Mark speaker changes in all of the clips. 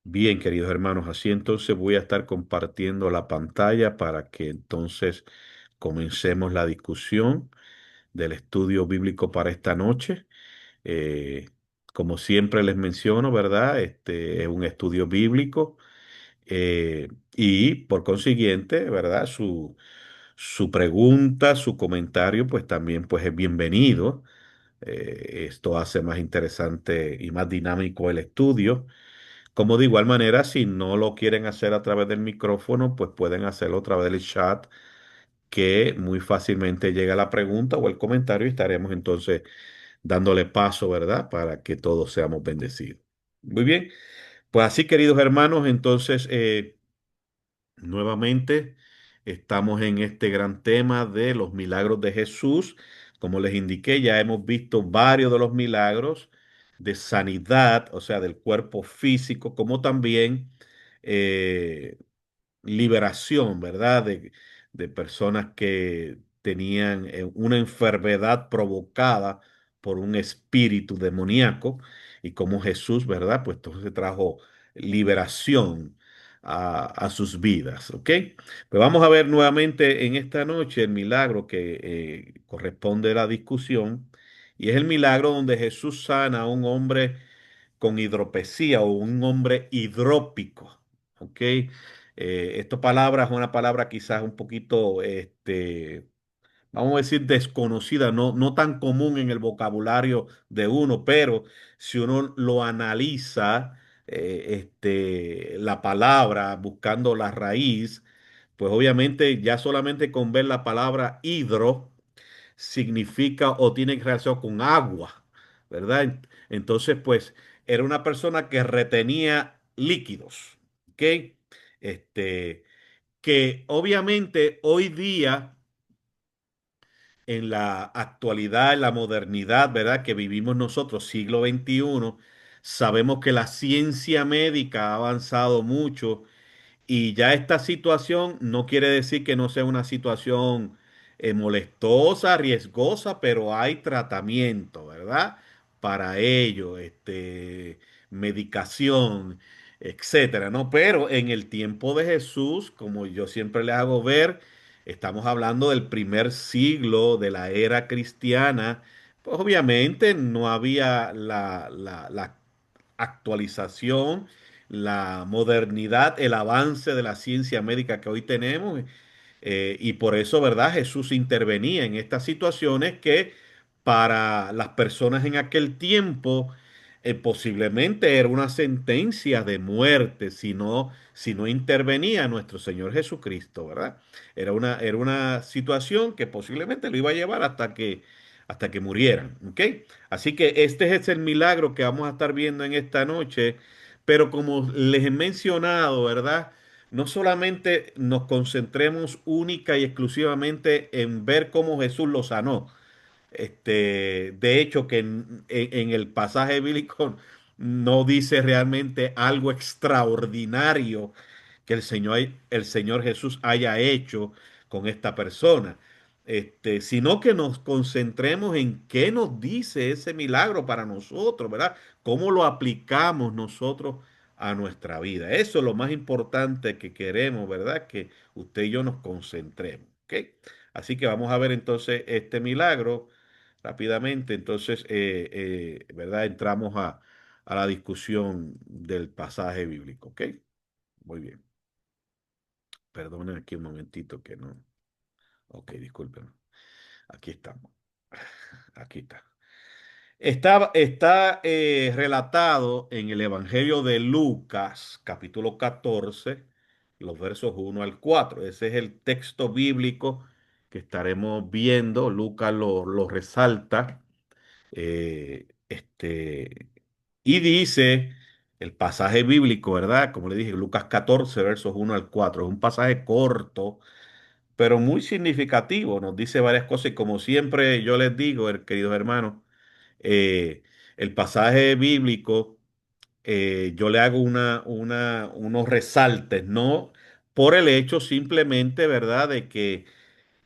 Speaker 1: Bien, queridos hermanos, así entonces voy a estar compartiendo la pantalla para que entonces comencemos la discusión del estudio bíblico para esta noche. Eh, Como siempre les menciono, ¿verdad? Este es un estudio bíblico y por consiguiente, ¿verdad? Su pregunta, su comentario, pues también pues es bienvenido. Esto hace más interesante y más dinámico el estudio. Como de igual manera, si no lo quieren hacer a través del micrófono, pues pueden hacerlo a través del chat, que muy fácilmente llega la pregunta o el comentario y estaremos entonces dándole paso, ¿verdad? Para que todos seamos bendecidos. Muy bien, pues así, queridos hermanos, entonces nuevamente estamos en este gran tema de los milagros de Jesús. Como les indiqué, ya hemos visto varios de los milagros de sanidad, o sea, del cuerpo físico, como también eh, liberación, ¿verdad? De personas que tenían una enfermedad provocada por un espíritu demoníaco y como Jesús, ¿verdad? Pues entonces trajo liberación a sus vidas, ¿ok? Pues vamos a ver nuevamente en esta noche el milagro que corresponde a la discusión y es el milagro donde Jesús sana a un hombre con hidropesía o un hombre hidrópico. ¿Ok? Esta palabra es una palabra quizás un poquito, vamos a decir, desconocida, no tan común en el vocabulario de uno, pero si uno lo analiza, la palabra, buscando la raíz, pues obviamente ya solamente con ver la palabra hidro, significa o tiene relación con agua, ¿verdad? Entonces, pues era una persona que retenía líquidos, ¿ok? Este, que obviamente hoy día, en la actualidad, en la modernidad, ¿verdad? Que vivimos nosotros, siglo XXI, sabemos que la ciencia médica ha avanzado mucho y ya esta situación no quiere decir que no sea una situación molestosa, riesgosa, pero hay tratamiento, ¿verdad? Para ello, medicación, etcétera, ¿no? Pero en el tiempo de Jesús, como yo siempre les hago ver, estamos hablando del primer siglo de la era cristiana, pues obviamente no había la actualización, la modernidad, el avance de la ciencia médica que hoy tenemos. Y por eso, ¿verdad? Jesús intervenía en estas situaciones que para las personas en aquel tiempo posiblemente era una sentencia de muerte si no intervenía nuestro Señor Jesucristo, ¿verdad? Era una situación que posiblemente lo iba a llevar hasta que murieran, ¿ok? Así que este es el milagro que vamos a estar viendo en esta noche, pero como les he mencionado, ¿verdad? No solamente nos concentremos única y exclusivamente en ver cómo Jesús lo sanó. De hecho, que en el pasaje bíblico no dice realmente algo extraordinario que el Señor Jesús haya hecho con esta persona, sino que nos concentremos en qué nos dice ese milagro para nosotros, ¿verdad? ¿Cómo lo aplicamos nosotros a nuestra vida? Eso es lo más importante que queremos, ¿verdad? Que usted y yo nos concentremos, ¿ok? Así que vamos a ver entonces este milagro rápidamente. Entonces, ¿verdad? Entramos a la discusión del pasaje bíblico, ¿ok? Muy bien. Perdonen aquí un momentito que no. Ok, disculpen. Aquí estamos. Aquí está. Está relatado en el Evangelio de Lucas, capítulo 14, los versos 1 al 4. Ese es el texto bíblico que estaremos viendo. Lucas lo resalta. Y dice el pasaje bíblico, ¿verdad? Como le dije, Lucas 14, versos 1 al 4. Es un pasaje corto, pero muy significativo. Nos dice varias cosas y como siempre yo les digo, queridos hermanos, eh, el pasaje bíblico, yo le hago unos resaltes, no por el hecho simplemente, ¿verdad?, de que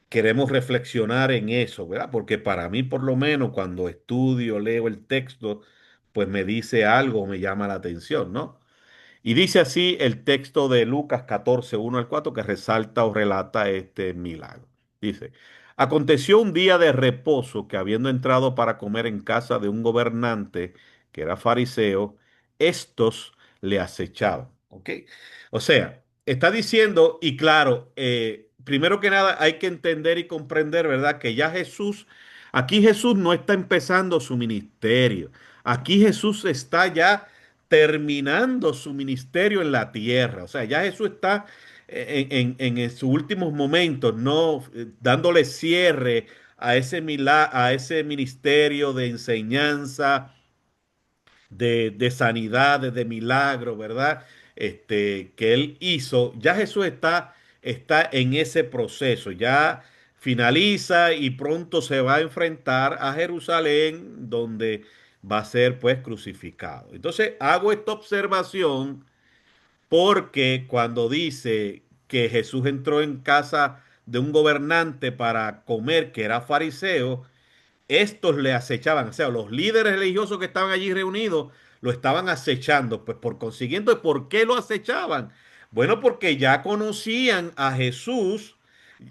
Speaker 1: queremos reflexionar en eso, ¿verdad? Porque para mí, por lo menos, cuando estudio, leo el texto, pues me dice algo, me llama la atención, ¿no? Y dice así el texto de Lucas 14, 1 al 4, que resalta o relata este milagro. Dice, aconteció un día de reposo que habiendo entrado para comer en casa de un gobernante que era fariseo, estos le acechaban. ¿Ok? O sea, está diciendo, y claro, primero que nada hay que entender y comprender, ¿verdad? Que ya Jesús, aquí Jesús no está empezando su ministerio. Aquí Jesús está ya terminando su ministerio en la tierra. O sea, ya Jesús está en sus últimos momentos, ¿no? Dándole cierre a ese, a ese ministerio de enseñanza, de sanidad, de milagro, ¿verdad? Que él hizo. Ya Jesús está en ese proceso, ya finaliza y pronto se va a enfrentar a Jerusalén, donde va a ser pues crucificado. Entonces hago esta observación porque cuando dice que Jesús entró en casa de un gobernante para comer, que era fariseo, estos le acechaban, o sea, los líderes religiosos que estaban allí reunidos lo estaban acechando. Pues por consiguiente, ¿por qué lo acechaban? Bueno, porque ya conocían a Jesús,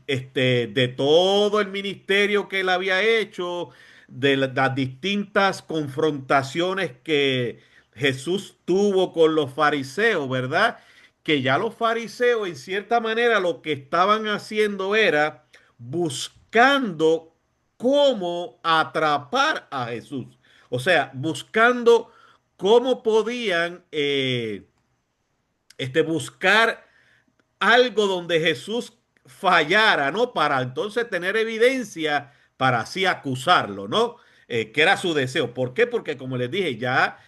Speaker 1: de todo el ministerio que él había hecho, de las distintas confrontaciones que Jesús tuvo con los fariseos, ¿verdad? Que ya los fariseos, en cierta manera, lo que estaban haciendo era buscando cómo atrapar a Jesús. O sea, buscando cómo podían buscar algo donde Jesús fallara, ¿no? Para entonces tener evidencia para así acusarlo, ¿no? Que era su deseo. ¿Por qué? Porque como les dije, ya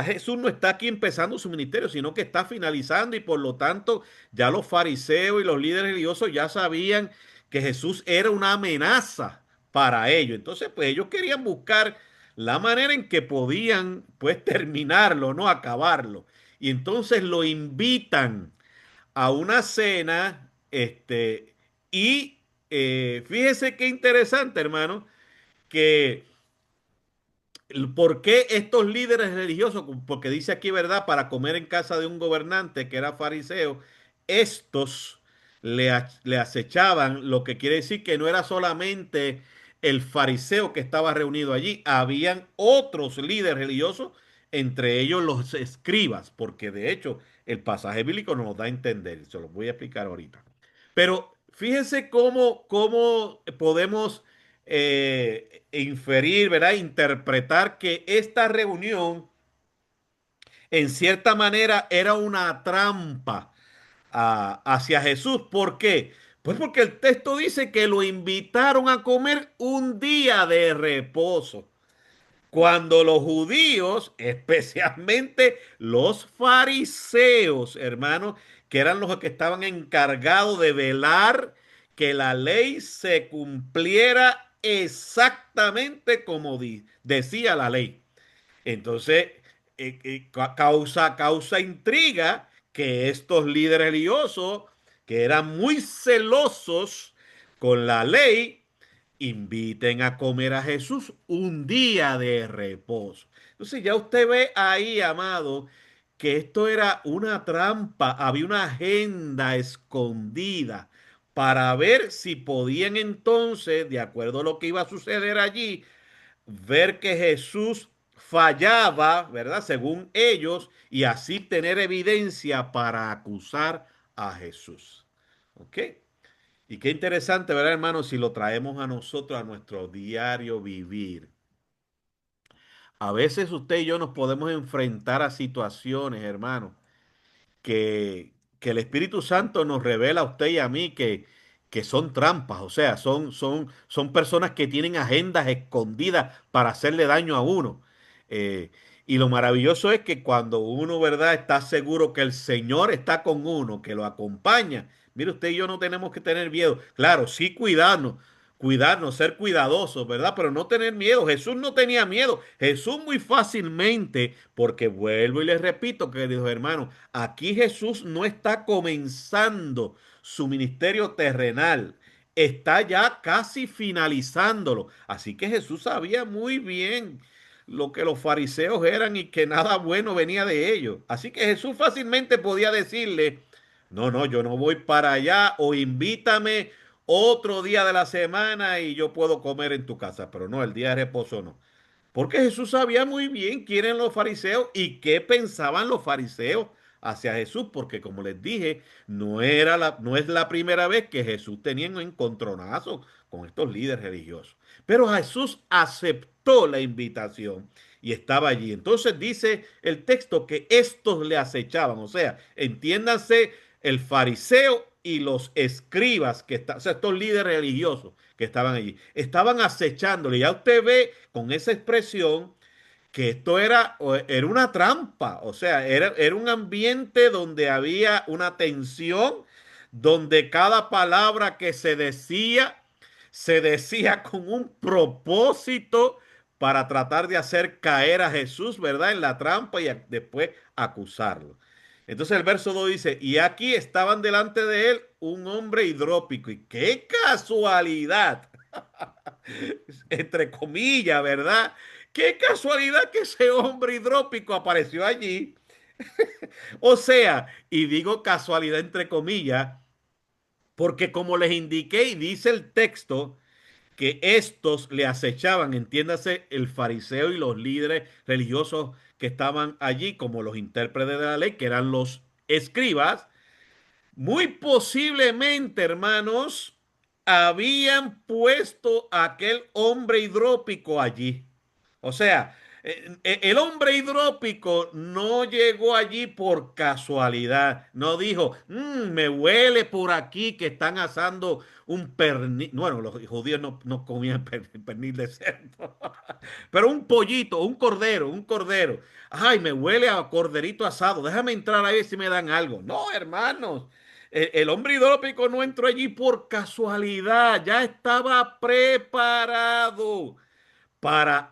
Speaker 1: Jesús no está aquí empezando su ministerio, sino que está finalizando y por lo tanto ya los fariseos y los líderes religiosos ya sabían que Jesús era una amenaza para ellos. Entonces, pues ellos querían buscar la manera en que podían, pues, terminarlo, ¿no? Acabarlo. Y entonces lo invitan a una cena, y fíjese qué interesante, hermano, que ¿por qué estos líderes religiosos? Porque dice aquí, ¿verdad? Para comer en casa de un gobernante que era fariseo, estos le acechaban, lo que quiere decir que no era solamente el fariseo que estaba reunido allí, habían otros líderes religiosos, entre ellos los escribas, porque de hecho el pasaje bíblico nos lo da a entender, se los voy a explicar ahorita. Pero fíjense cómo podemos inferir, ¿verdad? Interpretar que esta reunión, en cierta manera, era una trampa hacia Jesús. ¿Por qué? Pues porque el texto dice que lo invitaron a comer un día de reposo. Cuando los judíos, especialmente los fariseos, hermanos, que eran los que estaban encargados de velar que la ley se cumpliera exactamente como decía la ley. Entonces, causa intriga que estos líderes religiosos, que eran muy celosos con la ley, inviten a comer a Jesús un día de reposo. Entonces ya usted ve ahí, amado, que esto era una trampa, había una agenda escondida para ver si podían entonces, de acuerdo a lo que iba a suceder allí, ver que Jesús fallaba, ¿verdad? Según ellos, y así tener evidencia para acusar a Jesús. ¿Ok? Y qué interesante, ¿verdad, hermano? Si lo traemos a nosotros, a nuestro diario vivir. A veces usted y yo nos podemos enfrentar a situaciones, hermano, que el Espíritu Santo nos revela a usted y a mí que son trampas, o sea, son personas que tienen agendas escondidas para hacerle daño a uno. Eh, y lo maravilloso es que cuando uno, ¿verdad?, está seguro que el Señor está con uno, que lo acompaña. Mire, usted y yo no tenemos que tener miedo. Claro, sí cuidarnos, ser cuidadosos, ¿verdad? Pero no tener miedo. Jesús no tenía miedo. Jesús muy fácilmente, porque vuelvo y les repito, queridos hermanos, aquí Jesús no está comenzando su ministerio terrenal. Está ya casi finalizándolo. Así que Jesús sabía muy bien lo que los fariseos eran y que nada bueno venía de ellos. Así que Jesús fácilmente podía decirle, no, no, yo no voy para allá o invítame otro día de la semana y yo puedo comer en tu casa, pero no, el día de reposo no. Porque Jesús sabía muy bien quién eran los fariseos y qué pensaban los fariseos hacia Jesús, porque como les dije, no es la primera vez que Jesús tenía un encontronazo con estos líderes religiosos. Pero Jesús aceptó la invitación y estaba allí. Entonces dice el texto que estos le acechaban, o sea, entiéndanse el fariseo y los escribas, o sea, estos líderes religiosos que estaban allí, estaban acechándole. Ya usted ve con esa expresión que esto era una trampa, o sea, era un ambiente donde había una tensión, donde cada palabra que se decía con un propósito para tratar de hacer caer a Jesús, ¿verdad? En la trampa y después acusarlo. Entonces el verso 2 dice, y aquí estaban delante de él un hombre hidrópico. Y qué casualidad, entre comillas, ¿verdad? Qué casualidad que ese hombre hidrópico apareció allí. O sea, y digo casualidad entre comillas, porque como les indiqué y dice el texto, que estos le acechaban, entiéndase, el fariseo y los líderes religiosos que estaban allí, como los intérpretes de la ley, que eran los escribas, muy posiblemente, hermanos, habían puesto a aquel hombre hidrópico allí. O sea, el hombre hidrópico no llegó allí por casualidad. No dijo, me huele por aquí que están asando un pernil. Bueno, los judíos no comían pernil de cerdo. Pero un pollito, un cordero, un cordero. Ay, me huele a corderito asado. Déjame entrar ahí si me dan algo. No, hermanos. El hombre hidrópico no entró allí por casualidad. Ya estaba preparado para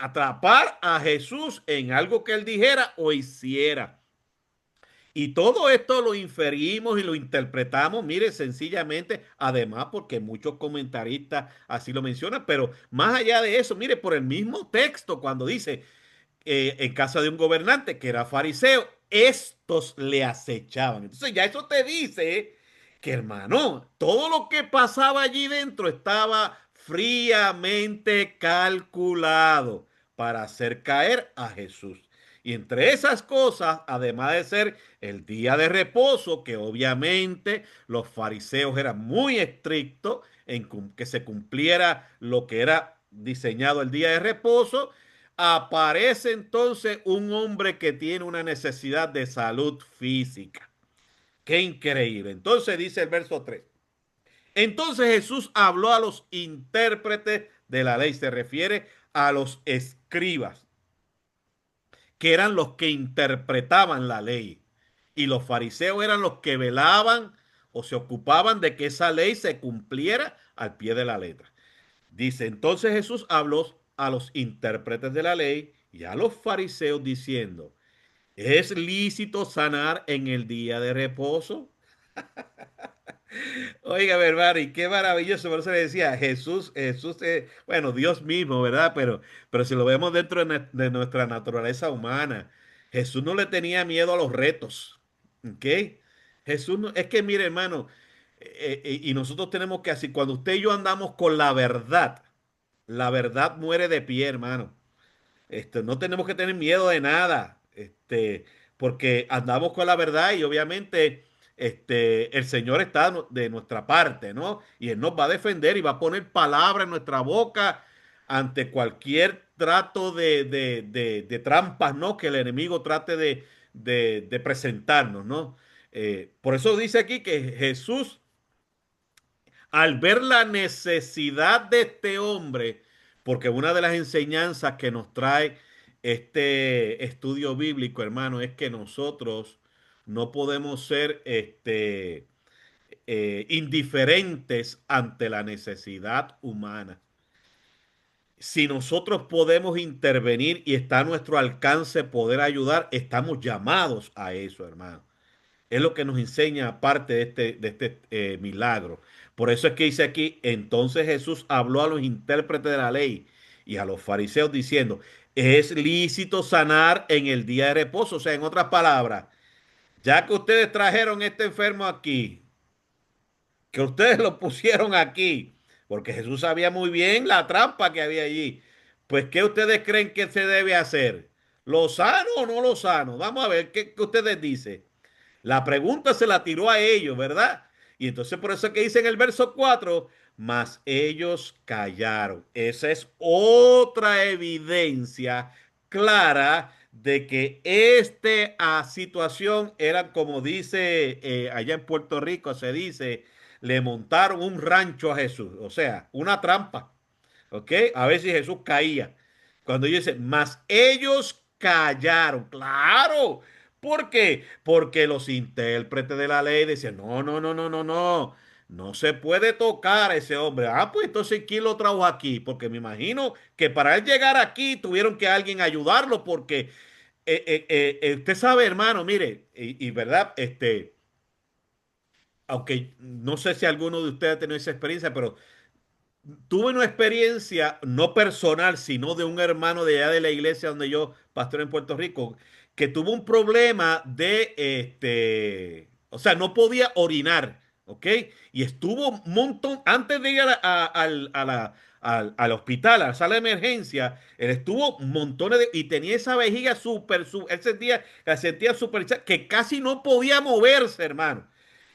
Speaker 1: atrapar a Jesús en algo que él dijera o hiciera. Y todo esto lo inferimos y lo interpretamos, mire, sencillamente, además porque muchos comentaristas así lo mencionan, pero más allá de eso, mire, por el mismo texto, cuando dice en casa de un gobernante que era fariseo, estos le acechaban. Entonces ya eso te dice que, hermano, todo lo que pasaba allí dentro estaba fríamente calculado para hacer caer a Jesús. Y entre esas cosas, además de ser el día de reposo, que obviamente los fariseos eran muy estrictos en que se cumpliera lo que era diseñado el día de reposo, aparece entonces un hombre que tiene una necesidad de salud física. Qué increíble. Entonces dice el verso 3. Entonces Jesús habló a los intérpretes de la ley, se refiere a los escribas, que eran los que interpretaban la ley. Y los fariseos eran los que velaban o se ocupaban de que esa ley se cumpliera al pie de la letra. Dice, entonces Jesús habló a los intérpretes de la ley y a los fariseos diciendo, ¿es lícito sanar en el día de reposo? Oiga, hermano, y qué maravilloso, por eso le decía, Jesús, bueno, Dios mismo, ¿verdad? Pero si lo vemos dentro de nuestra naturaleza humana, Jesús no le tenía miedo a los retos, ¿ok? Jesús, es que mire, hermano, y nosotros tenemos que así, cuando usted y yo andamos con la verdad muere de pie, hermano. No tenemos que tener miedo de nada, porque andamos con la verdad y obviamente el Señor está de nuestra parte, ¿no? Y Él nos va a defender y va a poner palabra en nuestra boca ante cualquier trato de trampas, ¿no? Que el enemigo trate de presentarnos, ¿no? Por eso dice aquí que Jesús al ver la necesidad de este hombre, porque una de las enseñanzas que nos trae este estudio bíblico, hermano, es que nosotros no podemos ser indiferentes ante la necesidad humana. Si nosotros podemos intervenir y está a nuestro alcance poder ayudar, estamos llamados a eso, hermano. Es lo que nos enseña parte de este milagro. Por eso es que dice aquí, entonces Jesús habló a los intérpretes de la ley y a los fariseos diciendo, Es lícito sanar en el día de reposo. O sea, en otras palabras, ya que ustedes trajeron este enfermo aquí, que ustedes lo pusieron aquí, porque Jesús sabía muy bien la trampa que había allí, pues ¿qué ustedes creen que se debe hacer? ¿Lo sano o no lo sano? Vamos a ver qué ustedes dicen. La pregunta se la tiró a ellos, ¿verdad? Y entonces por eso es que dice en el verso 4, mas ellos callaron. Esa es otra evidencia clara de que esta situación era como dice allá en Puerto Rico, se dice, le montaron un rancho a Jesús, o sea, una trampa. ¿Ok? A ver si Jesús caía. Cuando dice, mas ellos callaron. Claro. ¿Por qué? Porque los intérpretes de la ley decían, no, no, no, no, no, no. No se puede tocar a ese hombre. Ah, pues entonces, ¿quién lo trajo aquí? Porque me imagino que para él llegar aquí tuvieron que alguien ayudarlo porque usted sabe, hermano, mire, y verdad, aunque no sé si alguno de ustedes ha tenido esa experiencia, pero tuve una experiencia no personal, sino de un hermano de allá de la iglesia donde yo pastor en Puerto Rico, que tuvo un problema de o sea, no podía orinar, ¿ok? Y estuvo un montón, antes de ir al hospital, a la sala de emergencia, él estuvo montones y tenía esa vejiga él sentía, la sentía súper, que casi no podía moverse, hermano.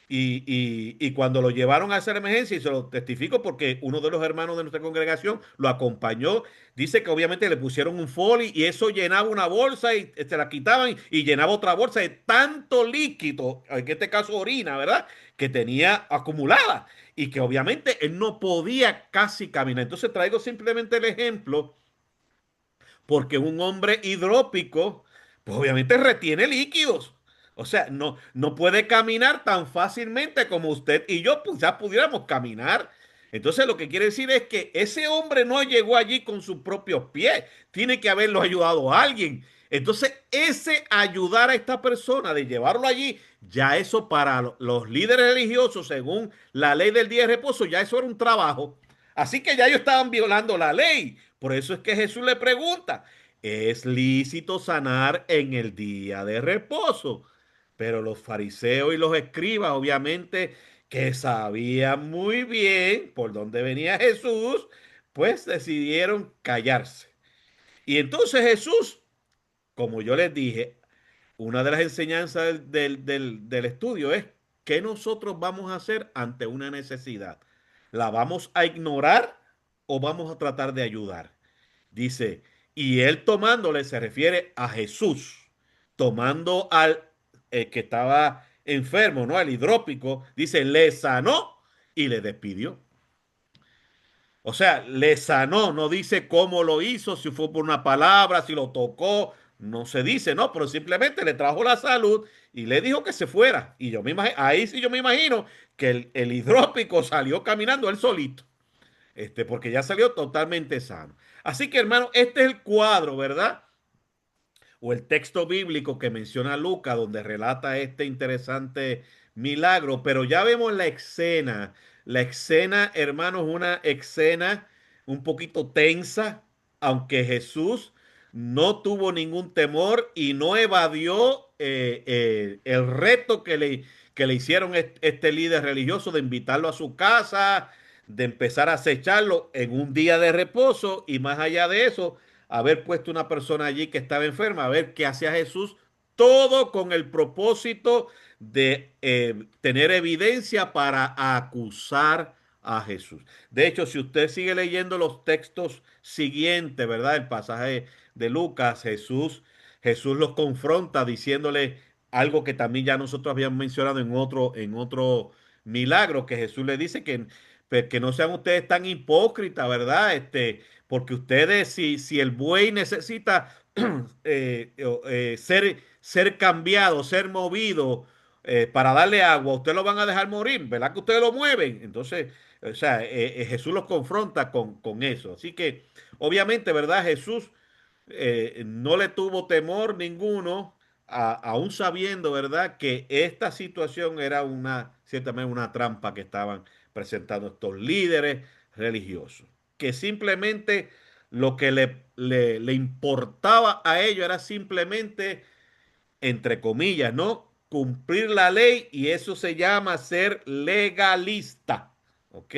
Speaker 1: Y cuando lo llevaron a hacer emergencia, y se lo testifico porque uno de los hermanos de nuestra congregación lo acompañó, dice que obviamente le pusieron un folio y eso llenaba una bolsa y se la quitaban y llenaba otra bolsa de tanto líquido, en este caso orina, ¿verdad? Que tenía acumulada y que obviamente él no podía casi caminar. Entonces traigo simplemente el ejemplo porque un hombre hidrópico, pues obviamente retiene líquidos. O sea, no puede caminar tan fácilmente como usted y yo, pues ya pudiéramos caminar. Entonces lo que quiere decir es que ese hombre no llegó allí con sus propios pies, tiene que haberlo ayudado a alguien. Entonces, ese ayudar a esta persona de llevarlo allí, ya eso para los líderes religiosos, según la ley del día de reposo, ya eso era un trabajo. Así que ya ellos estaban violando la ley. Por eso es que Jesús le pregunta, ¿es lícito sanar en el día de reposo? Pero los fariseos y los escribas, obviamente, que sabían muy bien por dónde venía Jesús, pues decidieron callarse. Y entonces Jesús, como yo les dije, una de las enseñanzas del estudio es qué nosotros vamos a hacer ante una necesidad. ¿La vamos a ignorar o vamos a tratar de ayudar? Dice, y él tomándole se refiere a Jesús, tomando al que estaba enfermo, ¿no? Al hidrópico, dice, le sanó y le despidió. O sea, le sanó, no dice cómo lo hizo, si fue por una palabra, si lo tocó, no se dice, no, pero simplemente le trajo la salud y le dijo que se fuera. Y yo me imagino, ahí sí yo me imagino que el hidrópico salió caminando él solito, porque ya salió totalmente sano. Así que, hermano, este es el cuadro, ¿verdad? O el texto bíblico que menciona Lucas, donde relata este interesante milagro, pero ya vemos la escena. La escena, hermanos, una escena un poquito tensa, aunque Jesús no tuvo ningún temor y no evadió el reto que le hicieron este líder religioso de invitarlo a su casa, de empezar a acecharlo en un día de reposo y más allá de eso haber puesto una persona allí que estaba enferma, a ver qué hacía Jesús, todo con el propósito de tener evidencia para acusar a Jesús. De hecho, si usted sigue leyendo los textos siguientes, ¿verdad? El pasaje de Lucas, Jesús los confronta diciéndole algo que también ya nosotros habíamos mencionado en otro milagro, que Jesús le dice que no sean ustedes tan hipócritas, ¿verdad? Porque ustedes, si el buey necesita ser cambiado, ser movido para darle agua, ustedes lo van a dejar morir, ¿verdad? Que ustedes lo mueven. Entonces, o sea, Jesús los confronta con eso. Así que, obviamente, ¿verdad? Jesús no le tuvo temor ninguno, aún sabiendo, ¿verdad?, que esta situación era ciertamente una trampa que estaban presentando estos líderes religiosos, que simplemente lo que le importaba a ellos era simplemente, entre comillas, ¿no? Cumplir la ley y eso se llama ser legalista, ¿ok?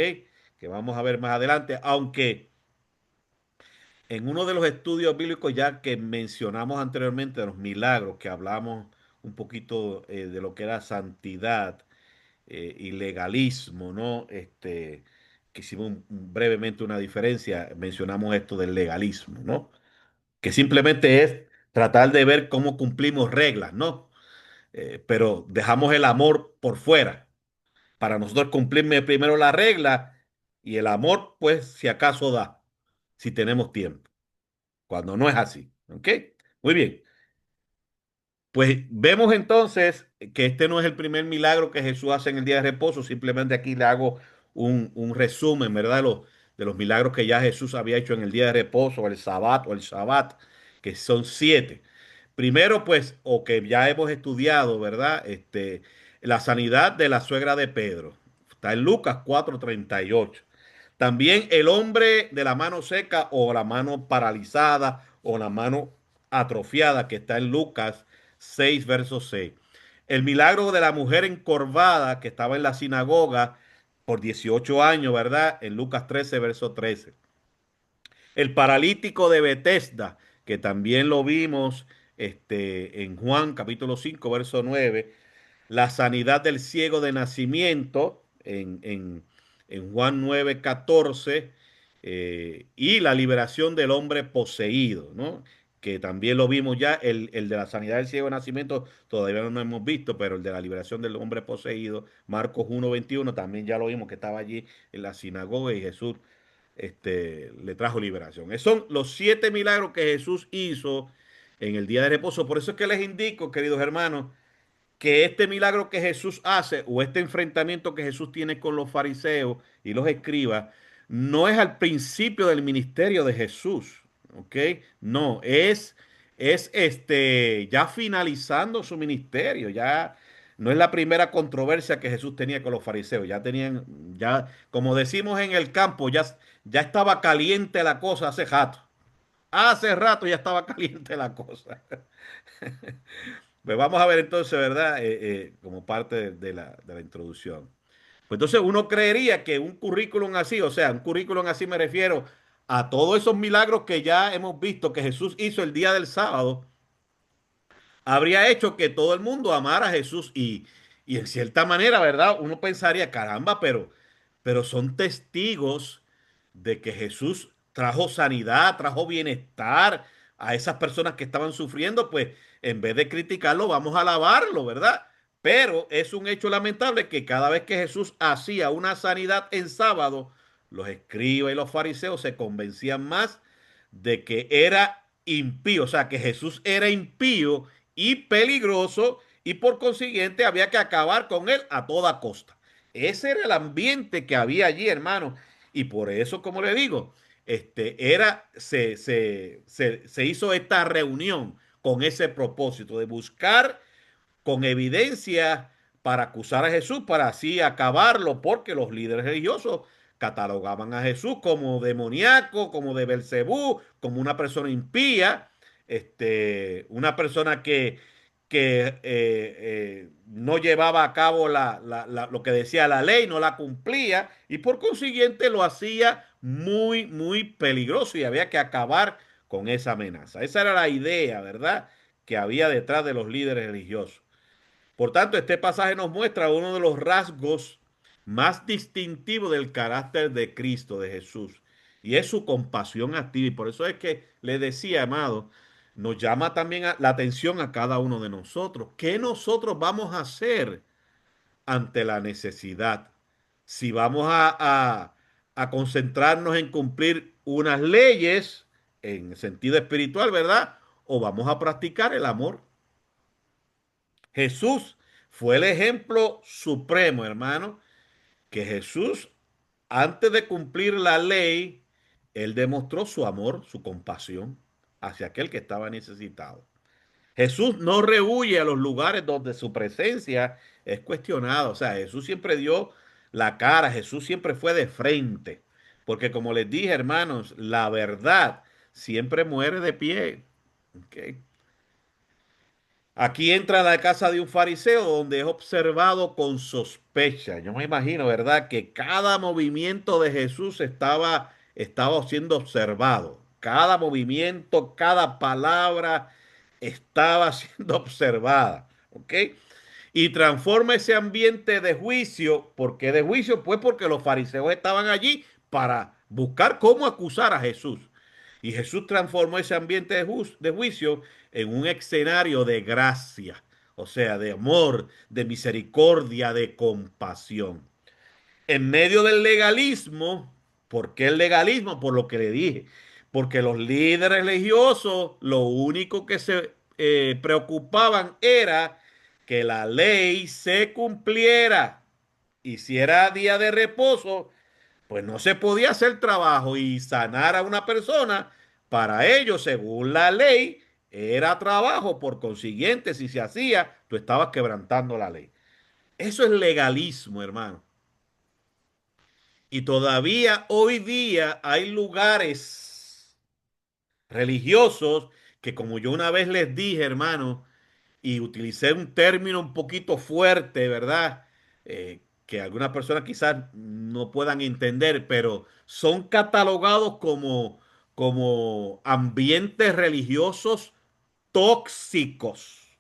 Speaker 1: Que vamos a ver más adelante, aunque en uno de los estudios bíblicos ya que mencionamos anteriormente de los milagros, que hablamos un poquito de lo que era santidad y legalismo, ¿no? Que hicimos brevemente una diferencia, mencionamos esto del legalismo, ¿no? Que simplemente es tratar de ver cómo cumplimos reglas, ¿no? Pero dejamos el amor por fuera. Para nosotros cumplir primero la regla y el amor, pues, si acaso da, si tenemos tiempo, cuando no es así, ¿ok? Muy bien. Pues vemos entonces que este no es el primer milagro que Jesús hace en el día de reposo, simplemente aquí le hago un resumen, ¿verdad? De los milagros que ya Jesús había hecho en el día de reposo, el sabbat, que son 7. Primero, pues, o que ya hemos estudiado, ¿verdad? La sanidad de la suegra de Pedro. Está en Lucas 4:38. También el hombre de la mano seca o la mano paralizada o la mano atrofiada que está en Lucas 6, verso 6. El milagro de la mujer encorvada que estaba en la sinagoga por 18 años, ¿verdad? En Lucas 13, verso 13. El paralítico de Betesda, que también lo vimos en Juan capítulo 5, verso 9. La sanidad del ciego de nacimiento en Juan 9, 14. Y la liberación del hombre poseído, ¿no? Que también lo vimos ya, el de la sanidad del ciego de nacimiento todavía no lo hemos visto, pero el de la liberación del hombre poseído, Marcos 1:21, también ya lo vimos que estaba allí en la sinagoga y Jesús le trajo liberación. Esos son los 7 milagros que Jesús hizo en el día de reposo. Por eso es que les indico, queridos hermanos, que este milagro que Jesús hace o este enfrentamiento que Jesús tiene con los fariseos y los escribas no es al principio del ministerio de Jesús, ¿ok? No, es ya finalizando su ministerio, ya no es la primera controversia que Jesús tenía con los fariseos, ya tenían, ya, como decimos en el campo, ya estaba caliente la cosa hace rato ya estaba caliente la cosa. Pues vamos a ver entonces, ¿verdad? Como parte de la introducción. Pues entonces uno creería que un currículum así, o sea, un currículum así me refiero a todos esos milagros que ya hemos visto que Jesús hizo el día del sábado, habría hecho que todo el mundo amara a Jesús y en cierta manera, ¿verdad? Uno pensaría, caramba, pero son testigos de que Jesús trajo sanidad, trajo bienestar a esas personas que estaban sufriendo, pues en vez de criticarlo, vamos a alabarlo, ¿verdad? Pero es un hecho lamentable que cada vez que Jesús hacía una sanidad en sábado, los escribas y los fariseos se convencían más de que era impío, o sea, que Jesús era impío y peligroso y por consiguiente había que acabar con él a toda costa. Ese era el ambiente que había allí, hermano. Y por eso, como le digo, se hizo esta reunión con ese propósito de buscar con evidencia para acusar a Jesús, para así acabarlo, porque los líderes religiosos catalogaban a Jesús como demoníaco, como de Belcebú, como una persona impía, una persona que no llevaba a cabo lo que decía la ley, no la cumplía y por consiguiente lo hacía muy, muy peligroso y había que acabar con esa amenaza. Esa era la idea, ¿verdad? Que había detrás de los líderes religiosos. Por tanto, este pasaje nos muestra uno de los rasgos más distintivos del carácter de Cristo, de Jesús, y es su compasión activa. Y por eso es que le decía, amado, nos llama también la atención a cada uno de nosotros. ¿Qué nosotros vamos a hacer ante la necesidad? Si vamos a concentrarnos en cumplir unas leyes en sentido espiritual, ¿verdad? O vamos a practicar el amor. Jesús fue el ejemplo supremo, hermano, que Jesús, antes de cumplir la ley, él demostró su amor, su compasión hacia aquel que estaba necesitado. Jesús no rehuye a los lugares donde su presencia es cuestionada. O sea, Jesús siempre dio la cara, Jesús siempre fue de frente. Porque como les dije, hermanos, la verdad, siempre muere de pie. ¿Ok? Aquí entra a la casa de un fariseo donde es observado con sospecha. Yo me imagino, ¿verdad? Que cada movimiento de Jesús estaba siendo observado. Cada movimiento, cada palabra estaba siendo observada. ¿Ok? Y transforma ese ambiente de juicio. ¿Por qué de juicio? Pues porque los fariseos estaban allí para buscar cómo acusar a Jesús. Y Jesús transformó ese ambiente de juicio en un escenario de gracia, o sea, de amor, de misericordia, de compasión. En medio del legalismo, ¿por qué el legalismo? Por lo que le dije, porque los líderes religiosos lo único que se preocupaban era que la ley se cumpliera. Y si era día de reposo, pues no se podía hacer trabajo y sanar a una persona. Para ellos, según la ley, era trabajo. Por consiguiente, si se hacía, tú estabas quebrantando la ley. Eso es legalismo, hermano. Y todavía hoy día hay lugares religiosos que, como yo una vez les dije, hermano, y utilicé un término un poquito fuerte, ¿verdad? Que algunas personas quizás no puedan entender, pero son catalogados como ambientes religiosos tóxicos.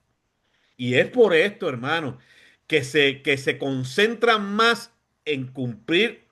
Speaker 1: Y es por esto, hermano, que se concentran más en cumplir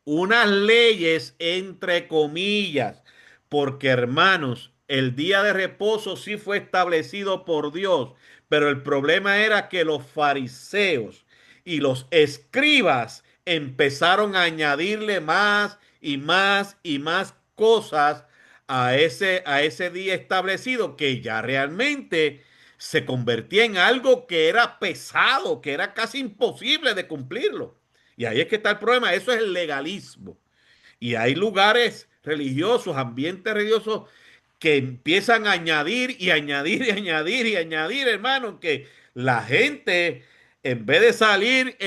Speaker 1: unas leyes entre comillas, porque hermanos, el día de reposo sí fue establecido por Dios, pero el problema era que los fariseos y los escribas empezaron a añadirle más y más y más cosas a ese día establecido que ya realmente se convertía en algo que era pesado, que era casi imposible de cumplirlo. Y ahí es que está el problema, eso es el legalismo. Y hay lugares religiosos, ambientes religiosos que empiezan a añadir y añadir y añadir y añadir, hermano, que la gente, en vez de salir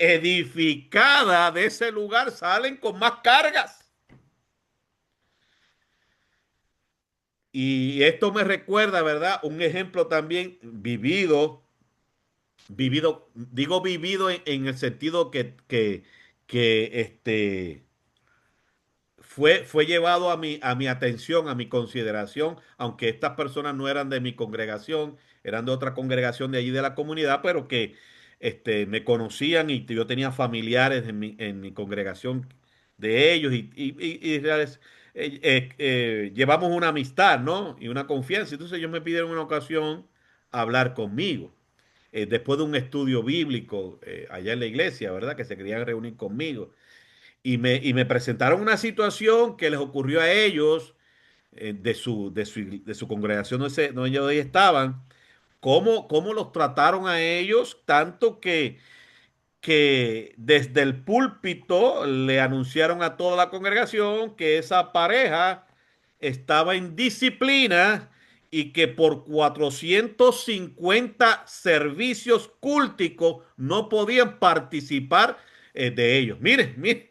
Speaker 1: edificada de ese lugar, salen con más cargas. Y esto me recuerda, ¿verdad? Un ejemplo también digo vivido en el sentido que fue llevado a mi atención, a mi consideración, aunque estas personas no eran de mi congregación, eran de otra congregación de allí de la comunidad, pero que me conocían y yo tenía familiares en mi congregación de ellos llevamos una amistad, ¿no? Y una confianza. Entonces ellos me pidieron una ocasión hablar conmigo. Después de un estudio bíblico allá en la iglesia, ¿verdad? Que se querían reunir conmigo. Y me presentaron una situación que les ocurrió a ellos de su congregación donde ellos estaban, cómo los trataron a ellos, tanto que desde el púlpito le anunciaron a toda la congregación que esa pareja estaba en disciplina y que por 450 servicios cúlticos no podían participar de ellos. Miren, miren.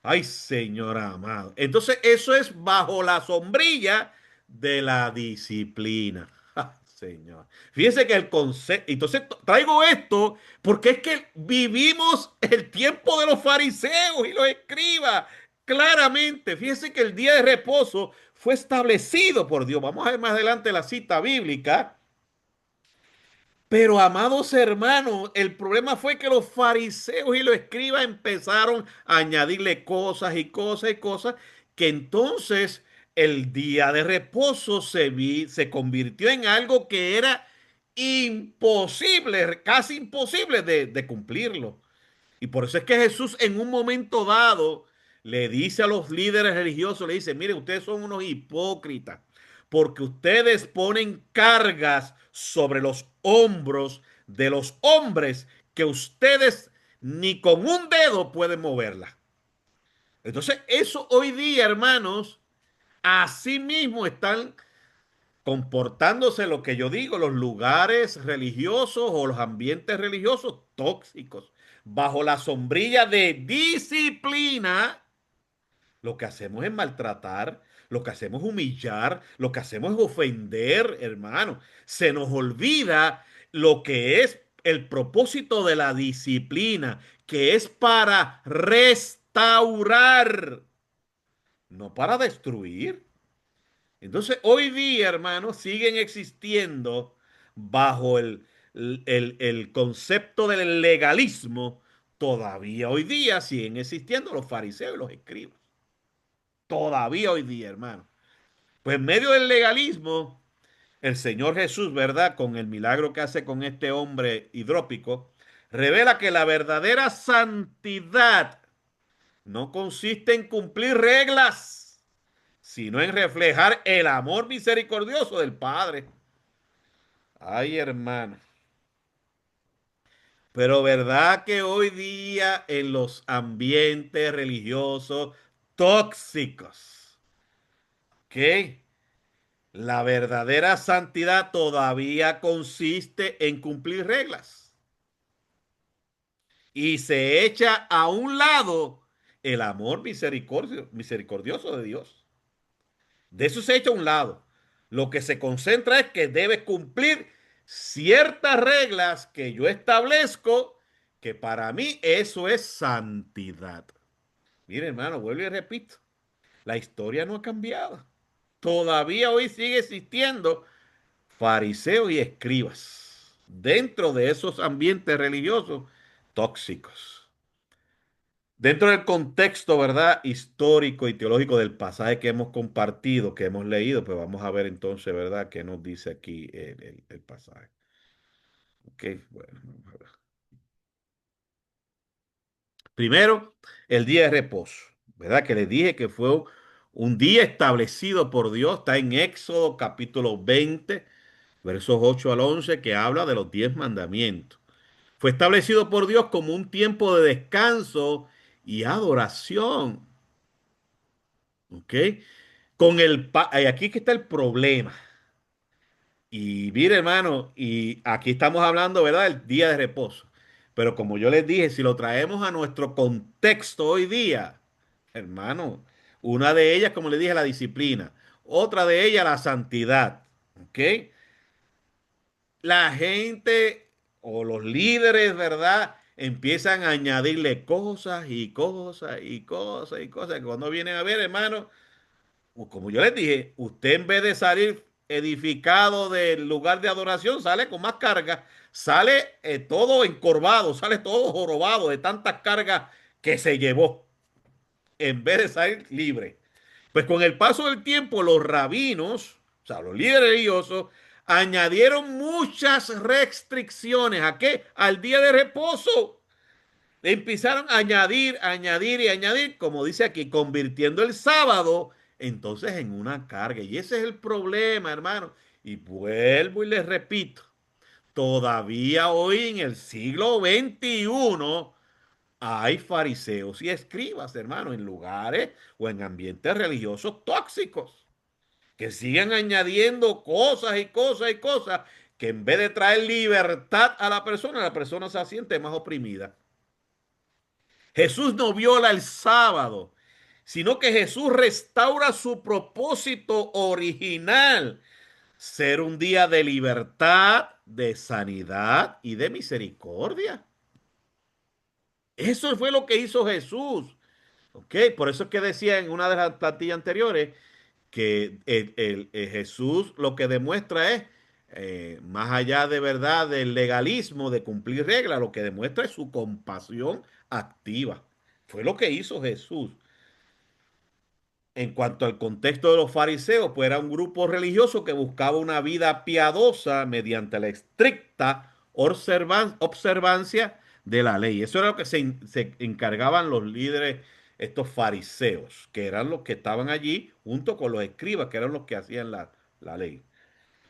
Speaker 1: Ay, Señor amado. Entonces, eso es bajo la sombrilla de la disciplina. Ay, Señor. Fíjense que el concepto. Entonces, traigo esto porque es que vivimos el tiempo de los fariseos y los escribas. Claramente, fíjense que el día de reposo fue establecido por Dios. Vamos a ver más adelante la cita bíblica. Pero, amados hermanos, el problema fue que los fariseos y los escribas empezaron a añadirle cosas y cosas y cosas, que entonces el día de reposo se convirtió en algo que era imposible, casi imposible de cumplirlo. Y por eso es que Jesús en un momento dado le dice a los líderes religiosos, le dice, miren, ustedes son unos hipócritas, porque ustedes ponen cargas sobre los hombros de los hombres que ustedes ni con un dedo pueden moverla. Entonces, eso hoy día, hermanos, así mismo están comportándose lo que yo digo, los lugares religiosos o los ambientes religiosos tóxicos, bajo la sombrilla de disciplina, lo que hacemos es maltratar. Lo que hacemos es humillar, lo que hacemos es ofender, hermano. Se nos olvida lo que es el propósito de la disciplina, que es para restaurar, no para destruir. Entonces, hoy día, hermanos, siguen existiendo bajo el concepto del legalismo. Todavía hoy día siguen existiendo los fariseos y los escribas. Todavía hoy día, hermano. Pues en medio del legalismo, el Señor Jesús, ¿verdad? Con el milagro que hace con este hombre hidrópico, revela que la verdadera santidad no consiste en cumplir reglas, sino en reflejar el amor misericordioso del Padre. Ay, hermano. Pero ¿verdad que hoy día en los ambientes religiosos tóxicos, ¿ok? La verdadera santidad todavía consiste en cumplir reglas y se echa a un lado el amor misericordioso de Dios. De eso se echa a un lado. Lo que se concentra es que debe cumplir ciertas reglas que yo establezco, que para mí eso es santidad. Mire, hermano, vuelvo y repito, la historia no ha cambiado. Todavía hoy sigue existiendo fariseos y escribas dentro de esos ambientes religiosos tóxicos. Dentro del contexto, ¿verdad? Histórico y teológico del pasaje que hemos compartido, que hemos leído, pues vamos a ver entonces, ¿verdad? ¿Qué nos dice aquí el pasaje? Ok, bueno, vamos a ver. Primero, el día de reposo, ¿verdad? Que les dije que fue un día establecido por Dios, está en Éxodo capítulo 20, versos 8 al 11, que habla de los 10 mandamientos. Fue establecido por Dios como un tiempo de descanso y adoración. ¿Ok? Aquí que está el problema. Y mire, hermano, y aquí estamos hablando, ¿verdad?, del día de reposo. Pero como yo les dije, si lo traemos a nuestro contexto hoy día, hermano, una de ellas, como les dije, la disciplina. Otra de ellas, la santidad. ¿Ok? La gente o los líderes, ¿verdad? Empiezan a añadirle cosas y cosas y cosas y cosas. Que cuando vienen a ver, hermano, como yo les dije, usted en vez de salir edificado del lugar de adoración, sale con más carga, sale todo encorvado, sale todo jorobado de tantas cargas que se llevó, en vez de salir libre. Pues con el paso del tiempo, los rabinos, o sea, los líderes religiosos, añadieron muchas restricciones. ¿A qué? Al día de reposo. Empezaron a añadir, añadir y añadir, como dice aquí, convirtiendo el sábado entonces en una carga. Y ese es el problema, hermano. Y vuelvo y les repito, todavía hoy en el siglo XXI hay fariseos y escribas, hermano, en lugares o en ambientes religiosos tóxicos, que siguen añadiendo cosas y cosas y cosas, que en vez de traer libertad a la persona se siente más oprimida. Jesús no viola el sábado, sino que Jesús restaura su propósito original, ser un día de libertad, de sanidad y de misericordia. Eso fue lo que hizo Jesús. ¿Ok? Por eso es que decía en una de las plantillas anteriores que Jesús lo que demuestra es, más allá de verdad del legalismo, de cumplir reglas, lo que demuestra es su compasión activa. Fue lo que hizo Jesús. En cuanto al contexto de los fariseos, pues era un grupo religioso que buscaba una vida piadosa mediante la estricta observancia de la ley. Eso era lo que se encargaban los líderes, estos fariseos, que eran los que estaban allí junto con los escribas, que eran los que hacían la ley.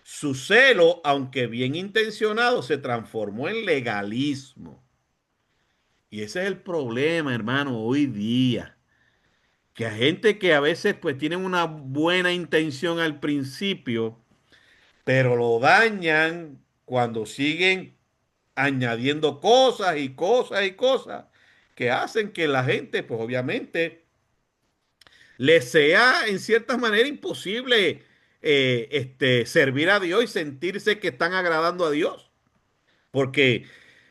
Speaker 1: Su celo, aunque bien intencionado, se transformó en legalismo. Y ese es el problema, hermano, hoy día que hay gente que a veces pues tienen una buena intención al principio, pero lo dañan cuando siguen añadiendo cosas y cosas y cosas que hacen que la gente pues obviamente les sea en cierta manera imposible servir a Dios y sentirse que están agradando a Dios. Porque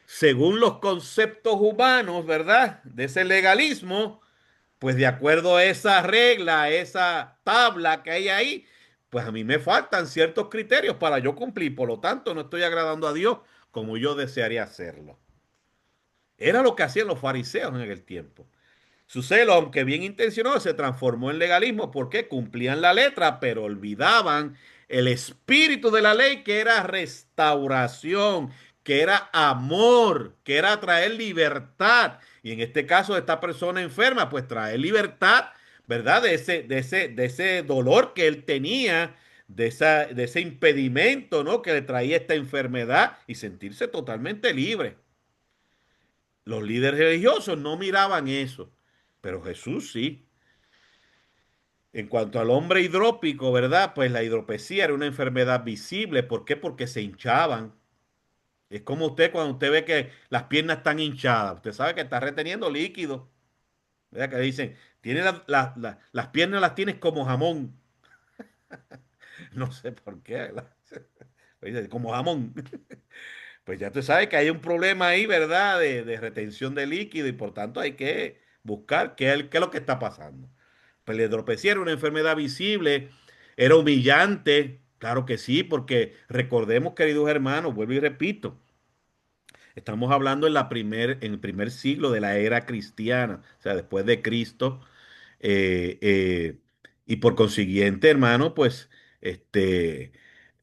Speaker 1: según los conceptos humanos, ¿verdad? De ese legalismo, pues de acuerdo a esa regla, a esa tabla que hay ahí, pues a mí me faltan ciertos criterios para yo cumplir. Por lo tanto, no estoy agradando a Dios como yo desearía hacerlo. Era lo que hacían los fariseos en aquel tiempo. Su celo, aunque bien intencionado, se transformó en legalismo porque cumplían la letra, pero olvidaban el espíritu de la ley, que era restauración, que era amor, que era traer libertad. Y en este caso, de esta persona enferma, pues traer libertad, ¿verdad? De ese dolor que él tenía, de ese impedimento, ¿no? Que le traía esta enfermedad y sentirse totalmente libre. Los líderes religiosos no miraban eso, pero Jesús sí. En cuanto al hombre hidrópico, ¿verdad? Pues la hidropesía era una enfermedad visible. ¿Por qué? Porque se hinchaban. Es como usted cuando usted ve que las piernas están hinchadas. Usted sabe que está reteniendo líquido. ¿Verdad? Que dicen, tiene las piernas las tienes como jamón. No sé por qué, ¿verdad? Dice, como jamón. Pues ya tú sabes que hay un problema ahí, ¿verdad? De retención de líquido y por tanto hay que buscar qué es lo que está pasando. Pues la hidropesía era una enfermedad visible, era humillante, claro que sí, porque recordemos, queridos hermanos, vuelvo y repito, estamos hablando en el primer siglo de la era cristiana, o sea, después de Cristo, eh, eh, y por consiguiente, hermano, pues, este,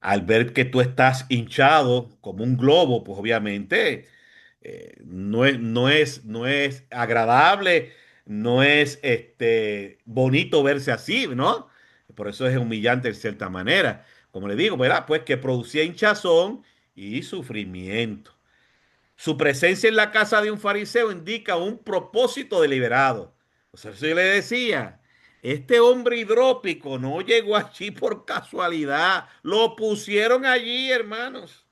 Speaker 1: al ver que tú estás hinchado como un globo, pues obviamente no es agradable, no es bonito verse así, ¿no? Por eso es humillante de cierta manera. Como le digo, ¿verdad? Pues que producía hinchazón y sufrimiento. Su presencia en la casa de un fariseo indica un propósito deliberado. O sea, eso yo le decía, este hombre hidrópico no llegó allí por casualidad, lo pusieron allí, hermanos,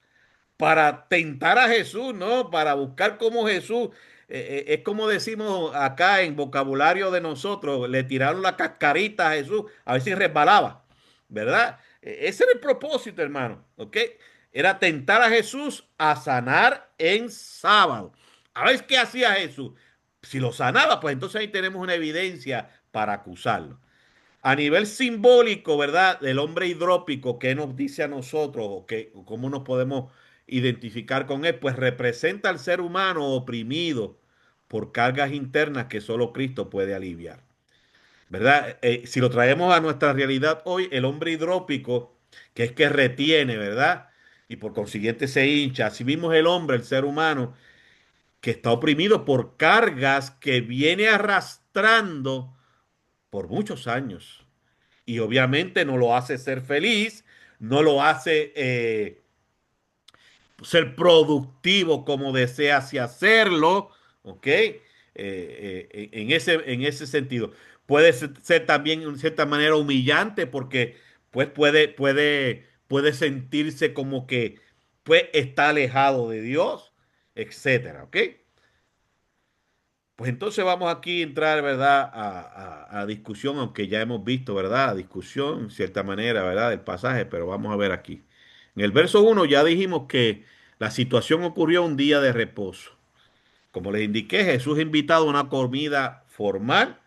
Speaker 1: para tentar a Jesús, ¿no? Para buscar cómo Jesús, es como decimos acá en vocabulario de nosotros, le tiraron la cascarita a Jesús a ver si resbalaba, ¿verdad? Ese era el propósito, hermano, ¿ok? Era tentar a Jesús a sanar en sábado. A ver qué hacía Jesús. Si lo sanaba, pues entonces ahí tenemos una evidencia para acusarlo. A nivel simbólico, ¿verdad? Del hombre hidrópico, ¿qué nos dice a nosotros o cómo nos podemos identificar con él? Pues representa al ser humano oprimido por cargas internas que solo Cristo puede aliviar, ¿verdad? Si lo traemos a nuestra realidad hoy, el hombre hidrópico, que es que retiene, ¿verdad? Y por consiguiente se hincha. Asimismo es el hombre, el ser humano, que está oprimido por cargas que viene arrastrando por muchos años y obviamente no lo hace ser feliz, no lo hace ser productivo como desea hacerlo, ¿ok? En ese sentido. Puede ser también en cierta manera humillante porque pues puede sentirse como que pues está alejado de Dios, etcétera, ¿ok? Pues entonces vamos aquí a entrar, ¿verdad? A discusión, aunque ya hemos visto, ¿verdad? A discusión, en cierta manera, ¿verdad? Del pasaje, pero vamos a ver aquí. En el verso 1 ya dijimos que la situación ocurrió un día de reposo. Como les indiqué, Jesús ha invitado a una comida formal,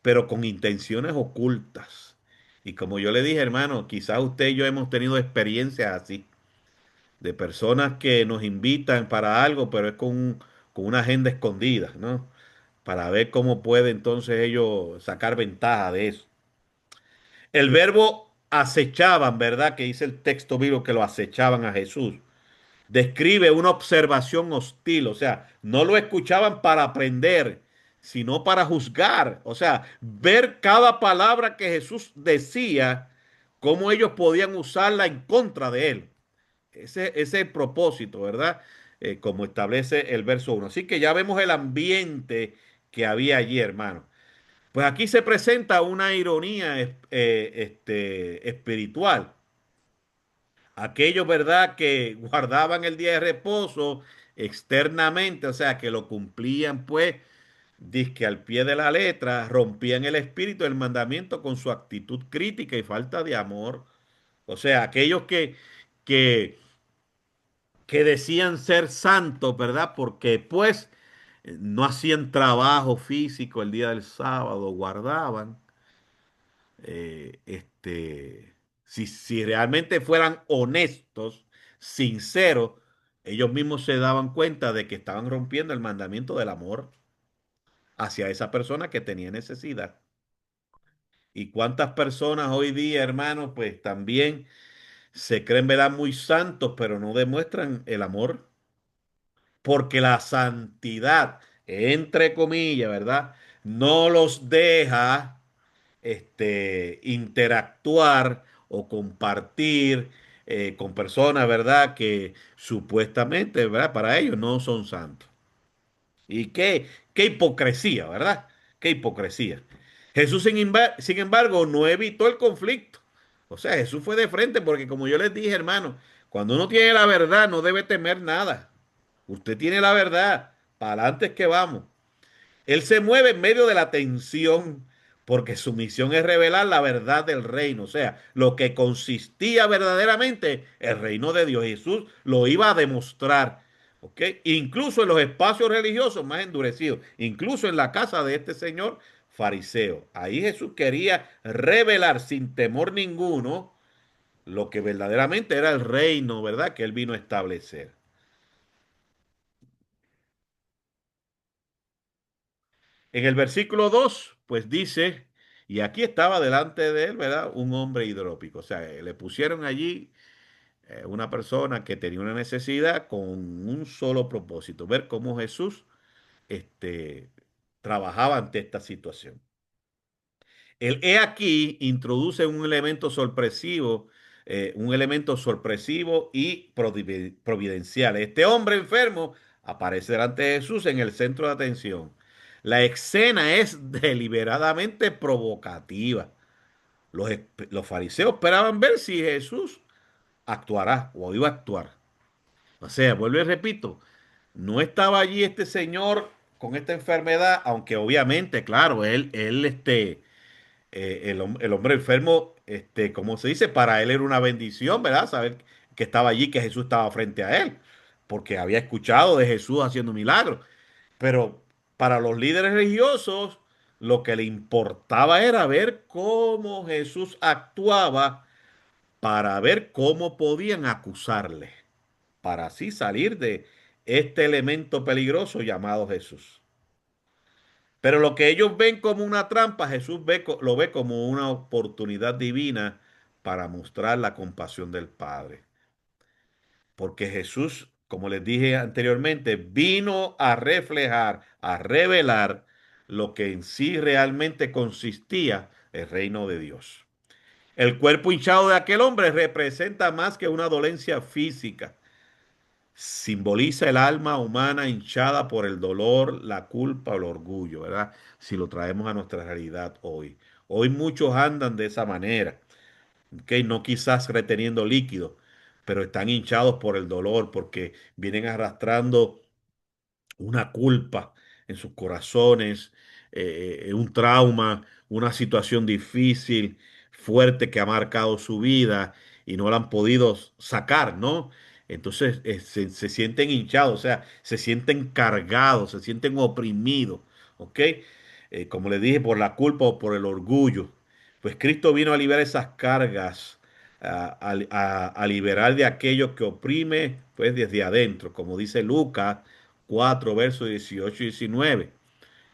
Speaker 1: pero con intenciones ocultas. Y como yo le dije, hermano, quizás usted y yo hemos tenido experiencias así, de personas que nos invitan para algo, pero es con una agenda escondida, ¿no? Para ver cómo puede entonces ellos sacar ventaja de eso. El verbo acechaban, ¿verdad? Que dice el texto bíblico que lo acechaban a Jesús. Describe una observación hostil, o sea, no lo escuchaban para aprender, sino para juzgar, o sea, ver cada palabra que Jesús decía, cómo ellos podían usarla en contra de él. Ese es el propósito, ¿verdad? Como establece el verso 1. Así que ya vemos el ambiente que había allí, hermano. Pues aquí se presenta una ironía espiritual. Aquellos, ¿verdad?, que guardaban el día de reposo externamente, o sea, que lo cumplían, pues, dizque al pie de la letra, rompían el espíritu del mandamiento con su actitud crítica y falta de amor. O sea, aquellos que, que decían ser santos, ¿verdad? Porque pues no hacían trabajo físico el día del sábado, guardaban. Si realmente fueran honestos, sinceros, ellos mismos se daban cuenta de que estaban rompiendo el mandamiento del amor hacia esa persona que tenía necesidad. Y cuántas personas hoy día, hermanos, pues también se creen, ¿verdad?, muy santos, pero no demuestran el amor, porque la santidad, entre comillas, ¿verdad?, no los deja interactuar o compartir con personas, ¿verdad?, que supuestamente, ¿verdad?, para ellos no son santos. Y qué hipocresía, ¿verdad? Qué hipocresía. Jesús, sin embargo, no evitó el conflicto. O sea, Jesús fue de frente porque, como yo les dije, hermano, cuando uno tiene la verdad, no debe temer nada. Usted tiene la verdad. Para adelante es que vamos. Él se mueve en medio de la tensión porque su misión es revelar la verdad del reino, o sea, lo que consistía verdaderamente el reino de Dios. Jesús lo iba a demostrar, ¿ok? Incluso en los espacios religiosos más endurecidos, incluso en la casa de este señor fariseo. Ahí Jesús quería revelar sin temor ninguno lo que verdaderamente era el reino, ¿verdad?, que él vino a establecer. En el versículo 2, pues dice, y aquí estaba delante de él, ¿verdad? Un hombre hidrópico. O sea, le pusieron allí una persona que tenía una necesidad con un solo propósito, ver cómo Jesús este, trabajaba ante esta situación. El he aquí introduce un elemento sorpresivo y providencial. Este hombre enfermo aparece delante de Jesús en el centro de atención. La escena es deliberadamente provocativa. Los fariseos esperaban ver si Jesús actuará o iba a actuar. O sea, vuelvo y repito, no estaba allí este señor con esta enfermedad, aunque obviamente, claro, el hombre enfermo, como se dice, para él era una bendición, ¿verdad? Saber que estaba allí, que Jesús estaba frente a él, porque había escuchado de Jesús haciendo milagros. Pero para los líderes religiosos, lo que le importaba era ver cómo Jesús actuaba para ver cómo podían acusarle, para así salir de este elemento peligroso llamado Jesús. Pero lo que ellos ven como una trampa, Jesús lo ve como una oportunidad divina para mostrar la compasión del Padre. Porque Jesús, como les dije anteriormente, vino a reflejar, a revelar lo que en sí realmente consistía el reino de Dios. El cuerpo hinchado de aquel hombre representa más que una dolencia física. Simboliza el alma humana hinchada por el dolor, la culpa o el orgullo, ¿verdad? Si lo traemos a nuestra realidad hoy. Hoy muchos andan de esa manera, ¿ok? No quizás reteniendo líquido, pero están hinchados por el dolor porque vienen arrastrando una culpa en sus corazones, un trauma, una situación difícil, fuerte que ha marcado su vida y no la han podido sacar, ¿no? Entonces se sienten hinchados, o sea, se sienten cargados, se sienten oprimidos, ¿ok? Como le dije, por la culpa o por el orgullo. Pues Cristo vino a liberar esas cargas, a liberar de aquello que oprime, pues desde adentro, como dice Lucas 4 versos 18 y 19,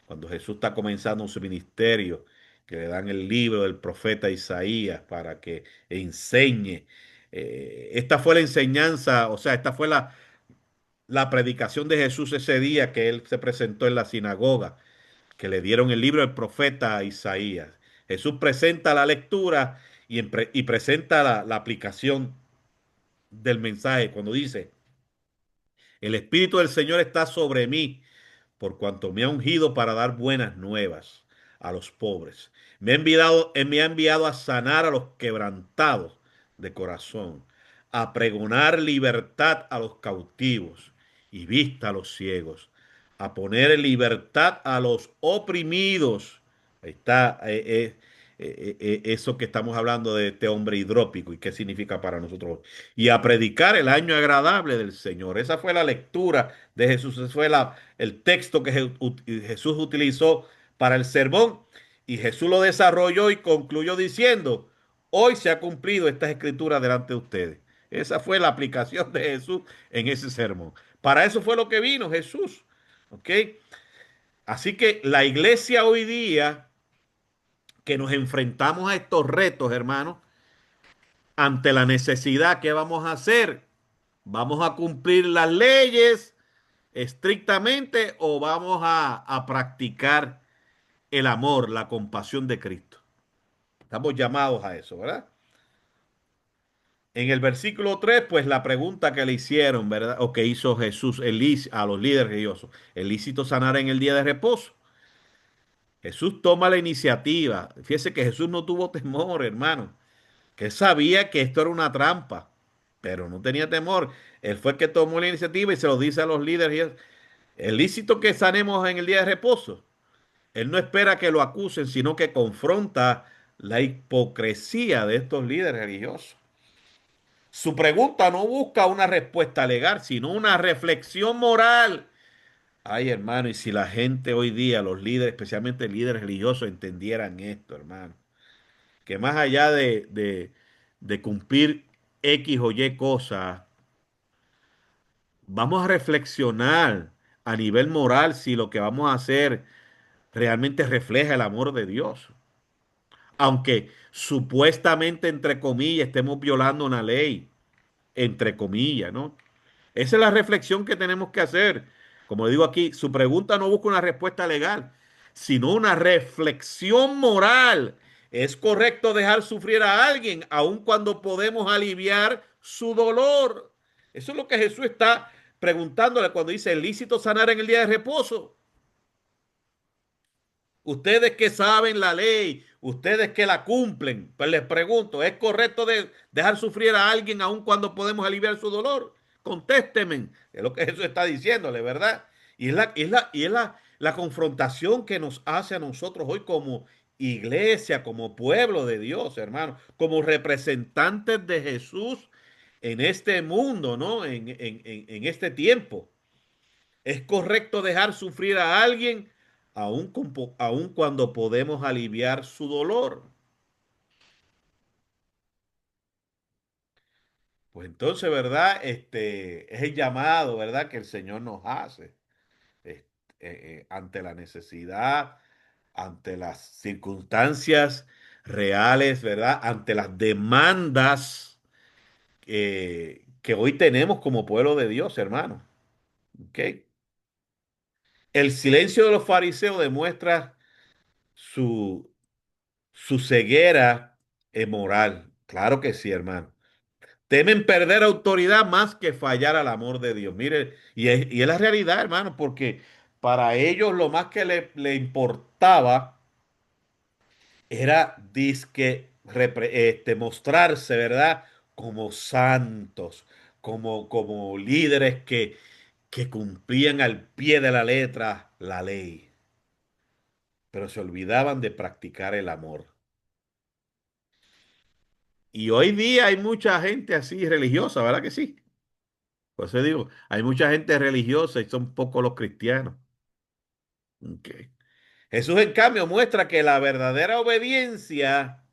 Speaker 1: cuando Jesús está comenzando su ministerio, que le dan el libro del profeta Isaías para que enseñe. Esta fue la enseñanza, o sea, esta fue la predicación de Jesús ese día que él se presentó en la sinagoga, que le dieron el libro del profeta Isaías. Jesús presenta la lectura y presenta la aplicación del mensaje cuando dice, el Espíritu del Señor está sobre mí por cuanto me ha ungido para dar buenas nuevas a los pobres. Me ha enviado a sanar a los quebrantados de corazón, a pregonar libertad a los cautivos y vista a los ciegos, a poner en libertad a los oprimidos. Ahí está eso que estamos hablando de este hombre hidrópico y qué significa para nosotros. Y a predicar el año agradable del Señor. Esa fue la lectura de Jesús. Ese fue el texto que Jesús utilizó para el sermón. Y Jesús lo desarrolló y concluyó diciendo, hoy se ha cumplido esta escritura delante de ustedes. Esa fue la aplicación de Jesús en ese sermón. Para eso fue lo que vino Jesús. ¿Ok? Así que la iglesia hoy día, que nos enfrentamos a estos retos, hermanos, ante la necesidad, ¿qué vamos a hacer? ¿Vamos a cumplir las leyes estrictamente o vamos a practicar el amor, la compasión de Cristo? Estamos llamados a eso, ¿verdad? En el versículo 3, pues la pregunta que le hicieron, ¿verdad? O que hizo Jesús a los líderes religiosos, ¿es lícito sanar en el día de reposo? Jesús toma la iniciativa. Fíjese que Jesús no tuvo temor, hermano, que él sabía que esto era una trampa, pero no tenía temor. Él fue el que tomó la iniciativa y se lo dice a los líderes. Es lícito que sanemos en el día de reposo. Él no espera que lo acusen, sino que confronta la hipocresía de estos líderes religiosos. Su pregunta no busca una respuesta legal, sino una reflexión moral. Ay, hermano, y si la gente hoy día, los líderes, especialmente líderes religiosos, entendieran esto, hermano, que más allá de cumplir X o Y cosas, vamos a reflexionar a nivel moral si lo que vamos a hacer realmente refleja el amor de Dios. Aunque supuestamente, entre comillas, estemos violando una ley, entre comillas, ¿no? Esa es la reflexión que tenemos que hacer. Como digo aquí, su pregunta no busca una respuesta legal, sino una reflexión moral. ¿Es correcto dejar sufrir a alguien aun cuando podemos aliviar su dolor? Eso es lo que Jesús está preguntándole cuando dice, ¿es lícito sanar en el día de reposo? Ustedes que saben la ley, ustedes que la cumplen, pues les pregunto, ¿es correcto dejar sufrir a alguien aun cuando podemos aliviar su dolor? Contésteme, es lo que Jesús está diciéndole, ¿verdad? Y es la confrontación que nos hace a nosotros hoy como iglesia, como pueblo de Dios, hermano, como representantes de Jesús en este mundo, ¿no? En este tiempo. ¿Es correcto dejar sufrir a alguien aun cuando podemos aliviar su dolor? Pues entonces, ¿verdad? Es el llamado, ¿verdad? Que el Señor nos hace este, ante la necesidad, ante las circunstancias reales, ¿verdad? Ante las demandas que hoy tenemos como pueblo de Dios, hermano. ¿Ok? El silencio de los fariseos demuestra su, su ceguera moral. Claro que sí, hermano. Temen perder autoridad más que fallar al amor de Dios. Mire, y es la realidad, hermano, porque para ellos lo más que le importaba era mostrarse, ¿verdad? Como santos, como líderes que cumplían al pie de la letra la ley, pero se olvidaban de practicar el amor. Y hoy día hay mucha gente así religiosa, ¿verdad que sí? Por eso digo, hay mucha gente religiosa y son pocos los cristianos. Ok. Jesús, en cambio, muestra que la verdadera obediencia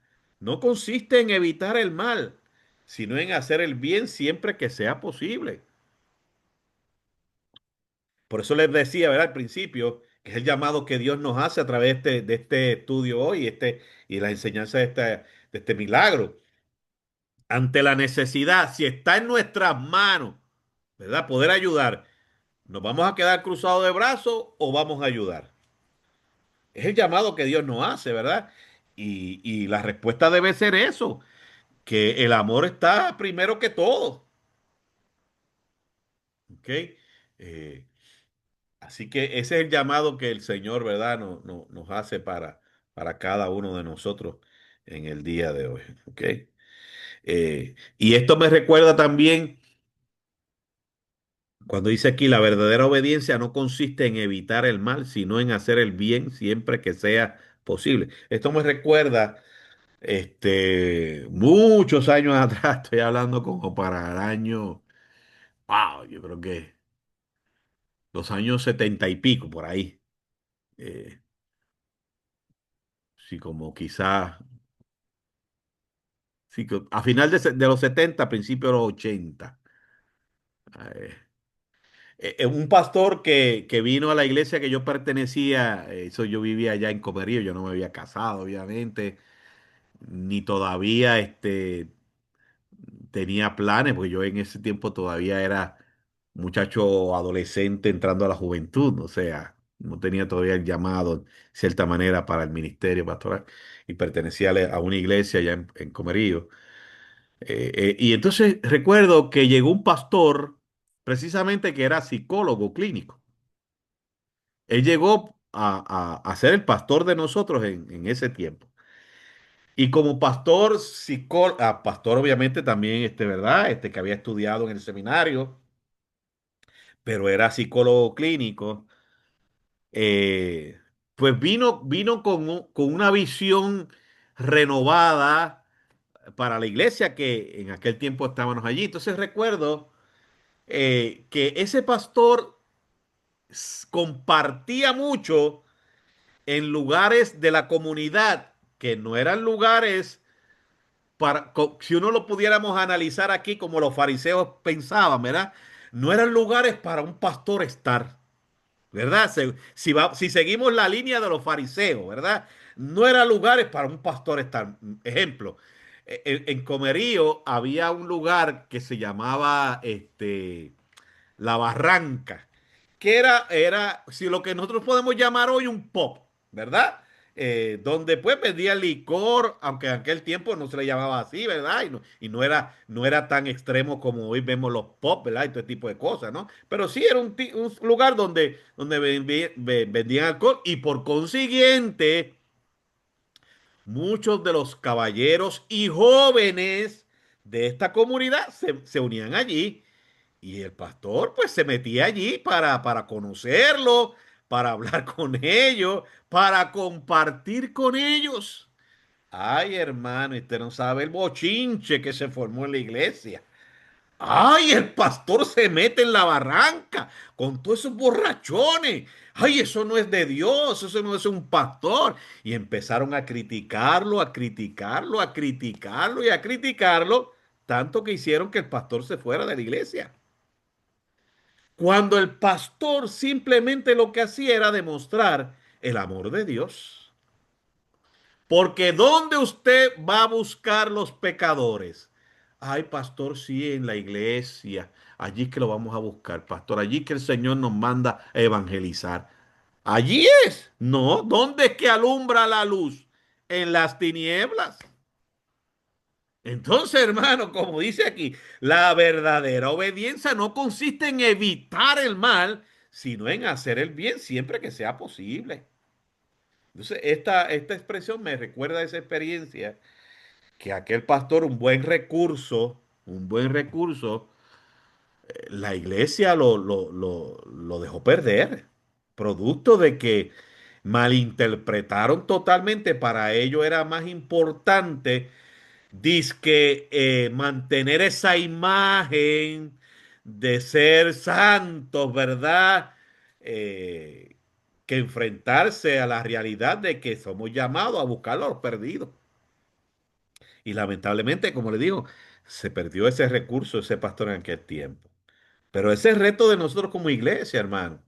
Speaker 1: no consiste en evitar el mal, sino en hacer el bien siempre que sea posible. Por eso les decía, ¿verdad? Al principio, que es el llamado que Dios nos hace a través de este estudio hoy y la enseñanza de este milagro. Ante la necesidad, si está en nuestras manos, ¿verdad? Poder ayudar. ¿Nos vamos a quedar cruzados de brazos o vamos a ayudar? Es el llamado que Dios nos hace, ¿verdad? Y la respuesta debe ser eso, que el amor está primero que todo. ¿Ok? Eh, así que ese es el llamado que el Señor, ¿verdad? Nos hace para cada uno de nosotros en el día de hoy. ¿Ok? Y esto me recuerda también Cuando dice aquí, la verdadera obediencia no consiste en evitar el mal, sino en hacer el bien siempre que sea posible. Esto me recuerda, muchos años atrás, estoy hablando como para el año, wow, yo creo que los años 70 y pico, por ahí. Eh, sí, como quizás, sí, a final de los 70, principios de los 80. Eh, un pastor que vino a la iglesia que yo pertenecía, eso yo vivía allá en Comerío, yo no me había casado, obviamente, ni todavía tenía planes, porque yo en ese tiempo todavía era muchacho adolescente entrando a la juventud, o sea, no tenía todavía el llamado, de cierta manera, para el ministerio pastoral, y pertenecía a una iglesia allá en Comerío. Y entonces recuerdo que llegó un pastor, precisamente que era psicólogo clínico. Él llegó a ser el pastor de nosotros en ese tiempo. Y como pastor, psicólogo, pastor obviamente también, ¿verdad? Que había estudiado en el seminario, pero era psicólogo clínico, eh, pues vino con una visión renovada para la iglesia que en aquel tiempo estábamos allí. Entonces recuerdo que ese pastor compartía mucho en lugares de la comunidad que no eran lugares si uno lo pudiéramos analizar aquí como los fariseos pensaban, ¿verdad? No eran lugares para un pastor estar, ¿verdad? Si seguimos la línea de los fariseos, ¿verdad? No eran lugares para un pastor estar. Ejemplo, en Comerío había un lugar que se llamaba La Barranca, que si lo que nosotros podemos llamar hoy un pop, ¿verdad? Donde pues vendía licor, aunque en aquel tiempo no se le llamaba así, ¿verdad? Y no era tan extremo como hoy vemos los pop, ¿verdad? Y todo tipo de cosas, ¿no? Pero sí era un lugar donde vendían alcohol y por consiguiente muchos de los caballeros y jóvenes de esta comunidad se unían allí. Y el pastor pues se metía allí para conocerlo, para hablar con ellos, para compartir con ellos. Ay, hermano, usted no sabe el bochinche que se formó en la iglesia. Ay, el pastor se mete en la barranca con todos esos borrachones. Ay, eso no es de Dios, eso no es un pastor. Y empezaron a criticarlo, a criticarlo, a criticarlo y a criticarlo, tanto que hicieron que el pastor se fuera de la iglesia. Cuando el pastor simplemente lo que hacía era demostrar el amor de Dios. Porque ¿dónde usted va a buscar los pecadores? Ay, pastor, sí, en la iglesia. Allí es que lo vamos a buscar, pastor. Allí que el Señor nos manda a evangelizar. Allí es. No, ¿dónde es que alumbra la luz? En las tinieblas. Entonces, hermano, como dice aquí, la verdadera obediencia no consiste en evitar el mal, sino en hacer el bien siempre que sea posible. Entonces, esta expresión me recuerda a esa experiencia que aquel pastor, un buen recurso, la iglesia lo dejó perder, producto de que malinterpretaron totalmente. Para ello era más importante dizque mantener esa imagen de ser santos, ¿verdad? Eh, que enfrentarse a la realidad de que somos llamados a buscar a los perdidos. Y lamentablemente, como le digo, se perdió ese recurso, ese pastor en aquel tiempo. Pero ese es el reto de nosotros como iglesia, hermano.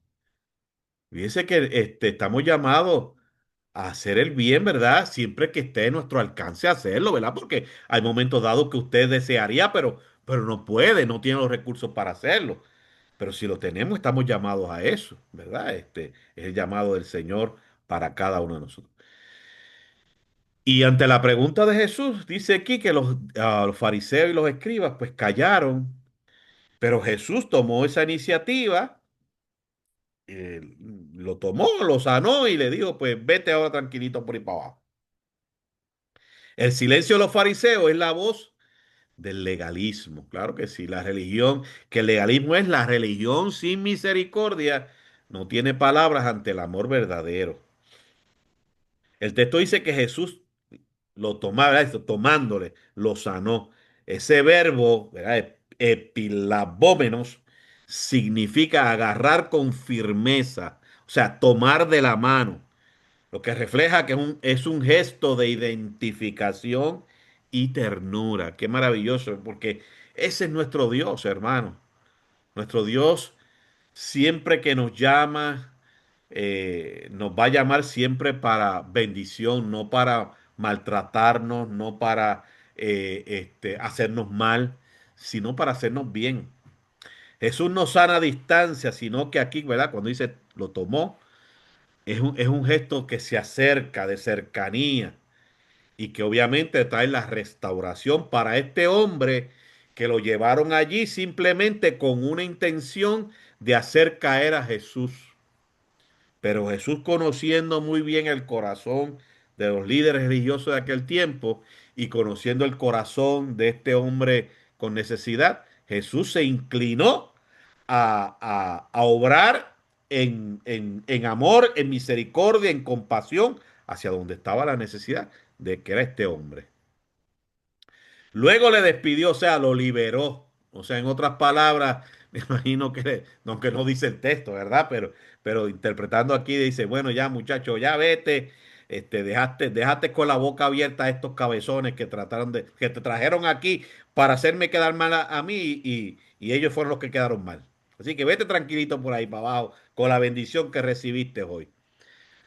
Speaker 1: Fíjese que estamos llamados a hacer el bien, ¿verdad? Siempre que esté en nuestro alcance hacerlo, ¿verdad? Porque hay momentos dados que usted desearía, pero no puede, no tiene los recursos para hacerlo. Pero si lo tenemos, estamos llamados a eso, ¿verdad? Es el llamado del Señor para cada uno de nosotros. Y ante la pregunta de Jesús, dice aquí que los fariseos y los escribas pues callaron, pero Jesús tomó esa iniciativa, eh, lo tomó, lo sanó y le dijo, pues vete ahora tranquilito por ahí para abajo. El silencio de los fariseos es la voz del legalismo. Claro que sí, la religión, que el legalismo es la religión sin misericordia, no tiene palabras ante el amor verdadero. El texto dice que Jesús lo tomaba, ¿verdad? Esto, tomándole, lo sanó. Ese verbo, ¿verdad? Epilabómenos, significa agarrar con firmeza, o sea, tomar de la mano, lo que refleja que es un gesto de identificación y ternura. Qué maravilloso, porque ese es nuestro Dios, hermano. Nuestro Dios siempre que nos llama, nos va a llamar siempre para bendición, no para maltratarnos, no para hacernos mal, sino para hacernos bien. Jesús no sana a distancia, sino que aquí, ¿verdad? Cuando dice lo tomó, es un gesto que se acerca, de cercanía, y que obviamente trae la restauración para este hombre que lo llevaron allí simplemente con una intención de hacer caer a Jesús. Pero Jesús, conociendo muy bien el corazón de los líderes religiosos de aquel tiempo y conociendo el corazón de este hombre con necesidad, Jesús se inclinó a obrar en amor, en misericordia, en compasión hacia donde estaba la necesidad de que era este hombre. Luego le despidió, o sea, lo liberó. O sea, en otras palabras, me imagino que, aunque no dice el texto, ¿verdad? Pero interpretando aquí dice, bueno, ya muchacho, ya vete, dejaste con la boca abierta a estos cabezones que te trajeron aquí para hacerme quedar mal a mí y ellos fueron los que quedaron mal. Así que vete tranquilito por ahí para abajo con la bendición que recibiste hoy.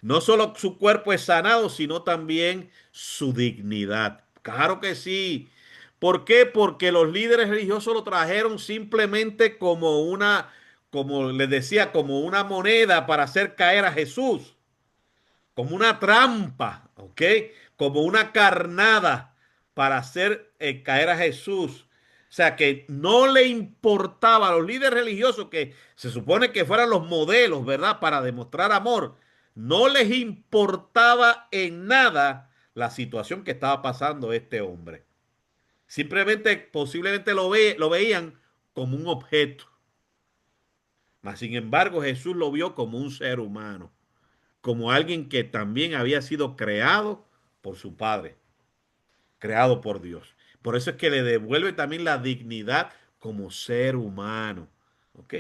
Speaker 1: No solo su cuerpo es sanado, sino también su dignidad. Claro que sí. ¿Por qué? Porque los líderes religiosos lo trajeron simplemente como una, como les decía, como una moneda para hacer caer a Jesús, como una trampa, ¿ok? Como una carnada para hacer caer a Jesús. O sea, que no le importaba a los líderes religiosos, que se supone que fueran los modelos, ¿verdad? Para demostrar amor. No les importaba en nada la situación que estaba pasando este hombre. Simplemente, posiblemente lo veían como un objeto. Mas, sin embargo, Jesús lo vio como un ser humano, como alguien que también había sido creado por su Padre, creado por Dios. Por eso es que le devuelve también la dignidad como ser humano. ¿Ok?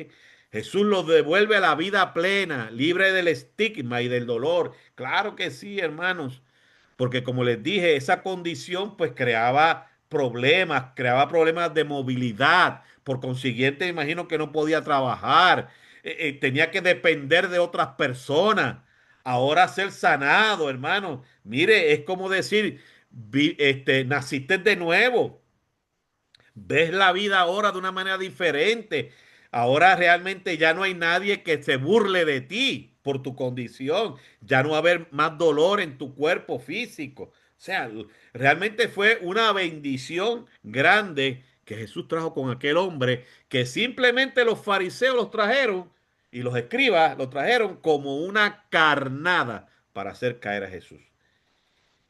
Speaker 1: Jesús lo devuelve a la vida plena, libre del estigma y del dolor. Claro que sí, hermanos. Porque como les dije, esa condición pues creaba problemas de movilidad. Por consiguiente, imagino que no podía trabajar, tenía que depender de otras personas. Ahora ser sanado, hermano. Mire, es como decir, naciste de nuevo. Ves la vida ahora de una manera diferente. Ahora realmente ya no hay nadie que se burle de ti por tu condición. Ya no va a haber más dolor en tu cuerpo físico. O sea, realmente fue una bendición grande que Jesús trajo con aquel hombre que simplemente los fariseos los trajeron y los escribas los trajeron como una carnada para hacer caer a Jesús.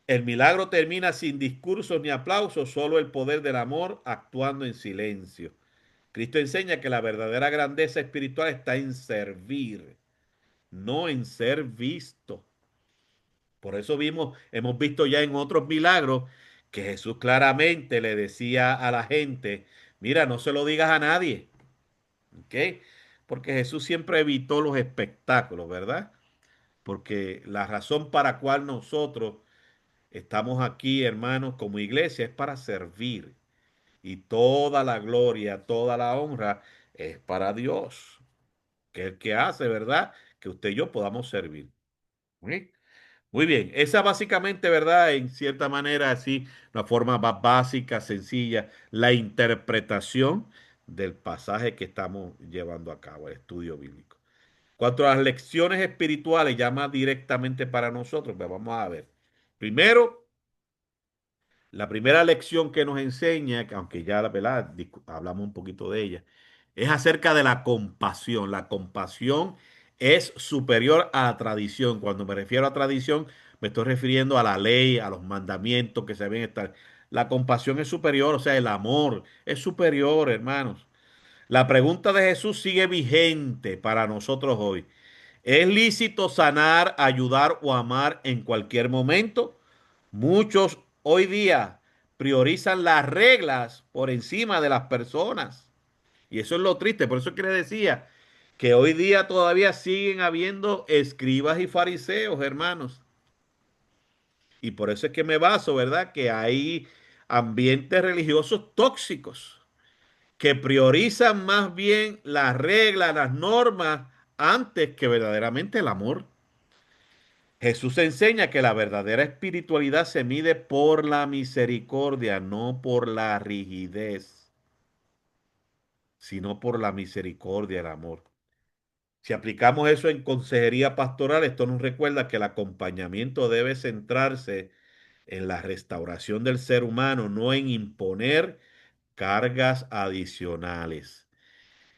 Speaker 1: El milagro termina sin discursos ni aplausos, solo el poder del amor actuando en silencio. Cristo enseña que la verdadera grandeza espiritual está en servir, no en ser visto. Por eso hemos visto ya en otros milagros que Jesús claramente le decía a la gente, mira, no se lo digas a nadie, ¿ok? Porque Jesús siempre evitó los espectáculos, ¿verdad? Porque la razón para cual nosotros estamos aquí, hermanos, como iglesia, es para servir. Y toda la gloria, toda la honra es para Dios, que es el que hace, ¿verdad? Que usted y yo podamos servir. ¿Sí? Muy bien, esa básicamente, ¿verdad? En cierta manera, así, una forma más básica, sencilla, la interpretación del pasaje que estamos llevando a cabo, el estudio bíblico. Cuanto a las lecciones espirituales, ya más directamente para nosotros, pues vamos a ver. Primero, la primera lección que nos enseña, que aunque ya ¿verdad? Hablamos un poquito de ella, es acerca de la compasión. La compasión es superior a la tradición. Cuando me refiero a tradición, me estoy refiriendo a la ley, a los mandamientos que se deben estar. la compasión es superior, o sea, el amor es superior, hermanos. La pregunta de Jesús sigue vigente para nosotros hoy. ¿Es lícito sanar, ayudar o amar en cualquier momento? Muchos hoy día priorizan las reglas por encima de las personas. Y eso es lo triste. Por eso que le decía que hoy día todavía siguen habiendo escribas y fariseos, hermanos. Y por eso es que me baso, ¿verdad? Que hay ambientes religiosos tóxicos que priorizan más bien las reglas, las normas, antes que verdaderamente el amor. Jesús enseña que la verdadera espiritualidad se mide por la misericordia, no por la rigidez, sino por la misericordia, el amor. Si aplicamos eso en consejería pastoral, esto nos recuerda que el acompañamiento debe centrarse en la restauración del ser humano, no en imponer cargas adicionales.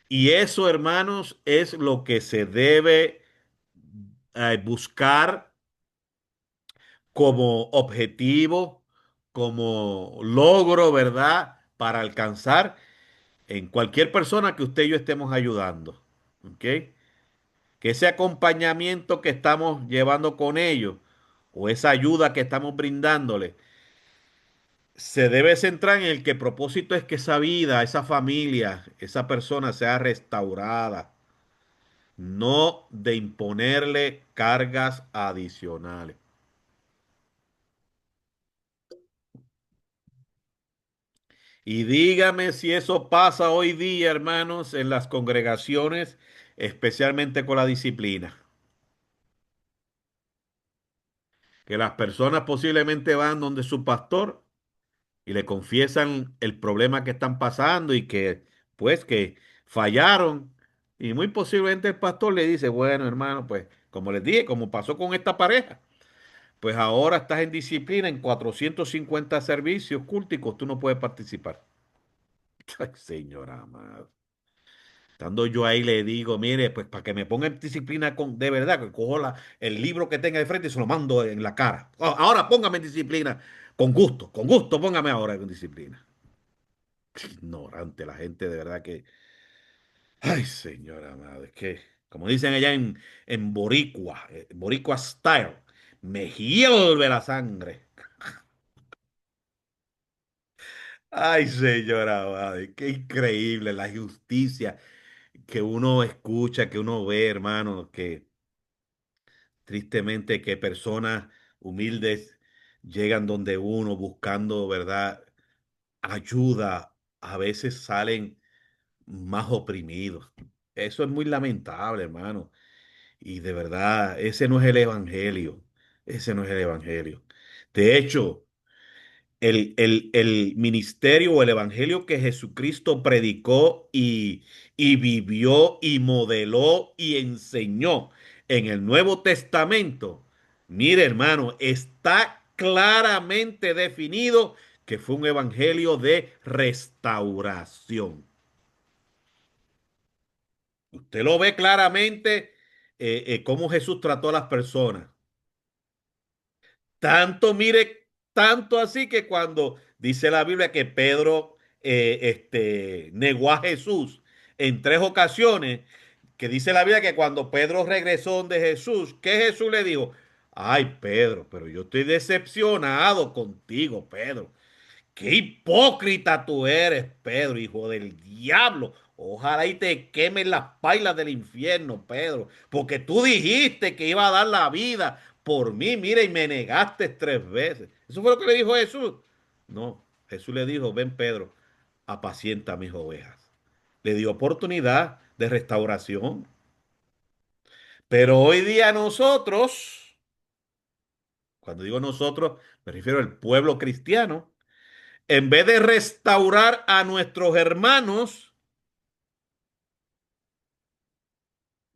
Speaker 1: Y eso, hermanos, es lo que se debe buscar como objetivo, como logro, ¿verdad? Para alcanzar en cualquier persona que usted y yo estemos ayudando. ¿Ok? Que ese acompañamiento que estamos llevando con ellos o esa ayuda que estamos brindándole se debe centrar en el que el propósito es que esa vida, esa familia, esa persona sea restaurada, no de imponerle cargas adicionales. Y dígame si eso pasa hoy día, hermanos, en las congregaciones, especialmente con la disciplina. Que las personas posiblemente van donde su pastor y le confiesan el problema que están pasando y que, pues, que fallaron. Y muy posiblemente el pastor le dice, bueno, hermano, pues, como les dije, como pasó con esta pareja, pues ahora estás en disciplina en 450 servicios culticos, tú no puedes participar. Ay, señora amada. Estando yo ahí le digo, mire, pues para que me ponga en disciplina de verdad, que cojo el libro que tenga de frente y se lo mando en la cara. Ahora póngame en disciplina, con gusto, póngame ahora en disciplina. Ignorante la gente, de verdad que, ay, señora madre, que, como dicen allá en Boricua, Boricua Style, me hierve la sangre. Ay, señora madre, qué increíble la justicia que uno escucha, que uno ve, hermano, que tristemente que personas humildes llegan donde uno buscando, ¿verdad? Ayuda, a veces salen más oprimidos. Eso es muy lamentable, hermano. Y de verdad, ese no es el evangelio. Ese no es el evangelio. De hecho, el ministerio o el evangelio que Jesucristo predicó y vivió y modeló y enseñó en el Nuevo Testamento, mire hermano, está claramente definido que fue un evangelio de restauración. Usted lo ve claramente cómo Jesús trató a las personas. Tanto, mire, tanto así que cuando dice la Biblia que Pedro negó a Jesús en tres ocasiones, que dice la Biblia que cuando Pedro regresó de Jesús, ¿qué Jesús le dijo? Ay, Pedro, pero yo estoy decepcionado contigo, Pedro. Qué hipócrita tú eres, Pedro, hijo del diablo. Ojalá y te quemen las pailas del infierno, Pedro, porque tú dijiste que iba a dar la vida por mí, mira, y me negaste tres veces. Eso fue lo que le dijo Jesús. No, Jesús le dijo, ven, Pedro, apacienta mis ovejas. Le dio oportunidad de restauración. Pero hoy día nosotros, cuando digo nosotros, me refiero al pueblo cristiano, en vez de restaurar a nuestros hermanos,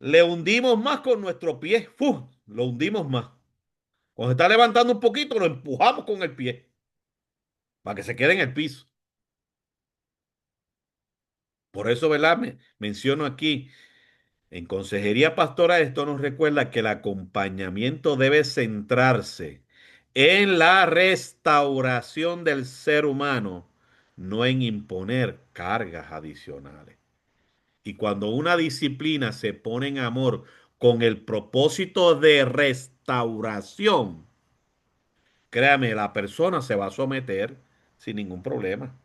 Speaker 1: le hundimos más con nuestro pie. ¡Fu! Lo hundimos más. Cuando se está levantando un poquito, lo empujamos con el pie para que se quede en el piso. Por eso, ¿verdad? Menciono aquí, en consejería pastoral, esto nos recuerda que el acompañamiento debe centrarse en la restauración del ser humano, no en imponer cargas adicionales. Y cuando una disciplina se pone en amor con el propósito de restauración, créame, la persona se va a someter sin ningún problema.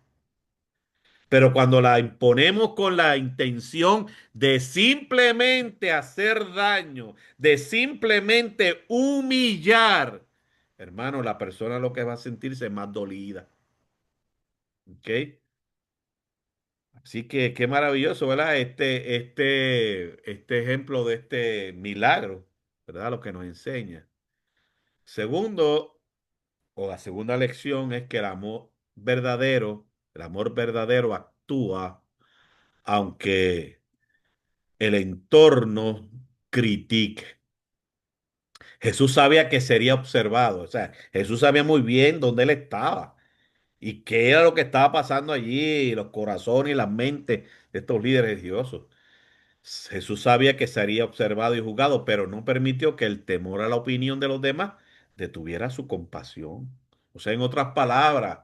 Speaker 1: Pero cuando la imponemos con la intención de simplemente hacer daño, de simplemente humillar, hermano, la persona lo que va a sentirse es más dolida. ¿Ok? Así que qué maravilloso, ¿verdad? Este ejemplo de este milagro, ¿verdad? Lo que nos enseña. Segundo, o la segunda lección es que el amor verdadero actúa aunque el entorno critique. Jesús sabía que sería observado, o sea, Jesús sabía muy bien dónde él estaba y qué era lo que estaba pasando allí, los corazones y las mentes de estos líderes religiosos. Jesús sabía que sería observado y juzgado, pero no permitió que el temor a la opinión de los demás detuviera su compasión. O sea, en otras palabras,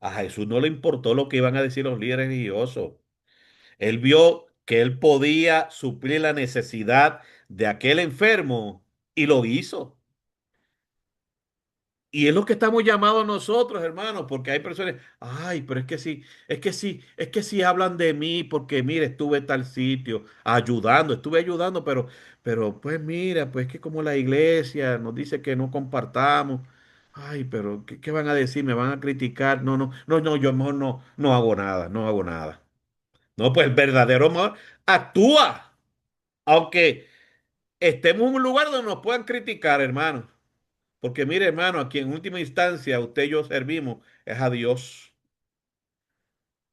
Speaker 1: a Jesús no le importó lo que iban a decir los líderes religiosos. Él vio que él podía suplir la necesidad de aquel enfermo y lo hizo. Y es lo que estamos llamados nosotros, hermanos, porque hay personas, ay, pero es que sí hablan de mí, porque mire, estuve en tal sitio estuve ayudando, pero pues mira, pues que como la iglesia nos dice que no compartamos, ay, pero ¿qué van a decir? ¿Me van a criticar? No, yo mejor no hago nada, no hago nada. No, pues el verdadero amor actúa, aunque estemos en un lugar donde nos puedan criticar, hermano. Porque mire, hermano, aquí en última instancia usted y yo servimos es a Dios.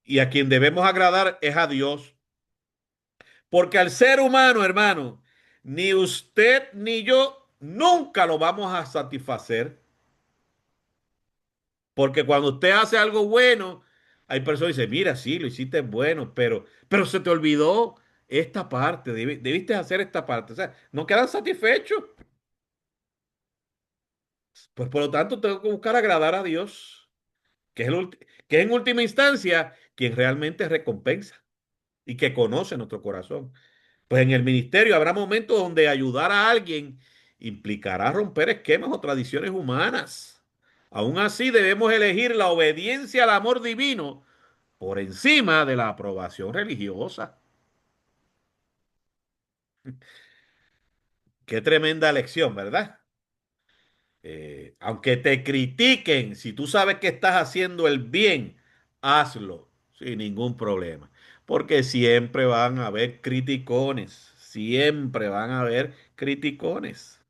Speaker 1: Y a quien debemos agradar es a Dios. Porque al ser humano, hermano, ni usted ni yo nunca lo vamos a satisfacer. Porque cuando usted hace algo bueno, hay personas que dicen, mira, sí, lo hiciste bueno, pero se te olvidó esta parte, debiste hacer esta parte. O sea, no quedan satisfechos. Pues por lo tanto, tengo que buscar agradar a Dios, que es en última instancia quien realmente recompensa y que conoce nuestro corazón. Pues en el ministerio habrá momentos donde ayudar a alguien implicará romper esquemas o tradiciones humanas. Aún así, debemos elegir la obediencia al amor divino por encima de la aprobación religiosa. Qué tremenda lección, ¿verdad? Aunque te critiquen, si tú sabes que estás haciendo el bien, hazlo sin ningún problema. Porque siempre van a haber criticones, siempre van a haber criticones.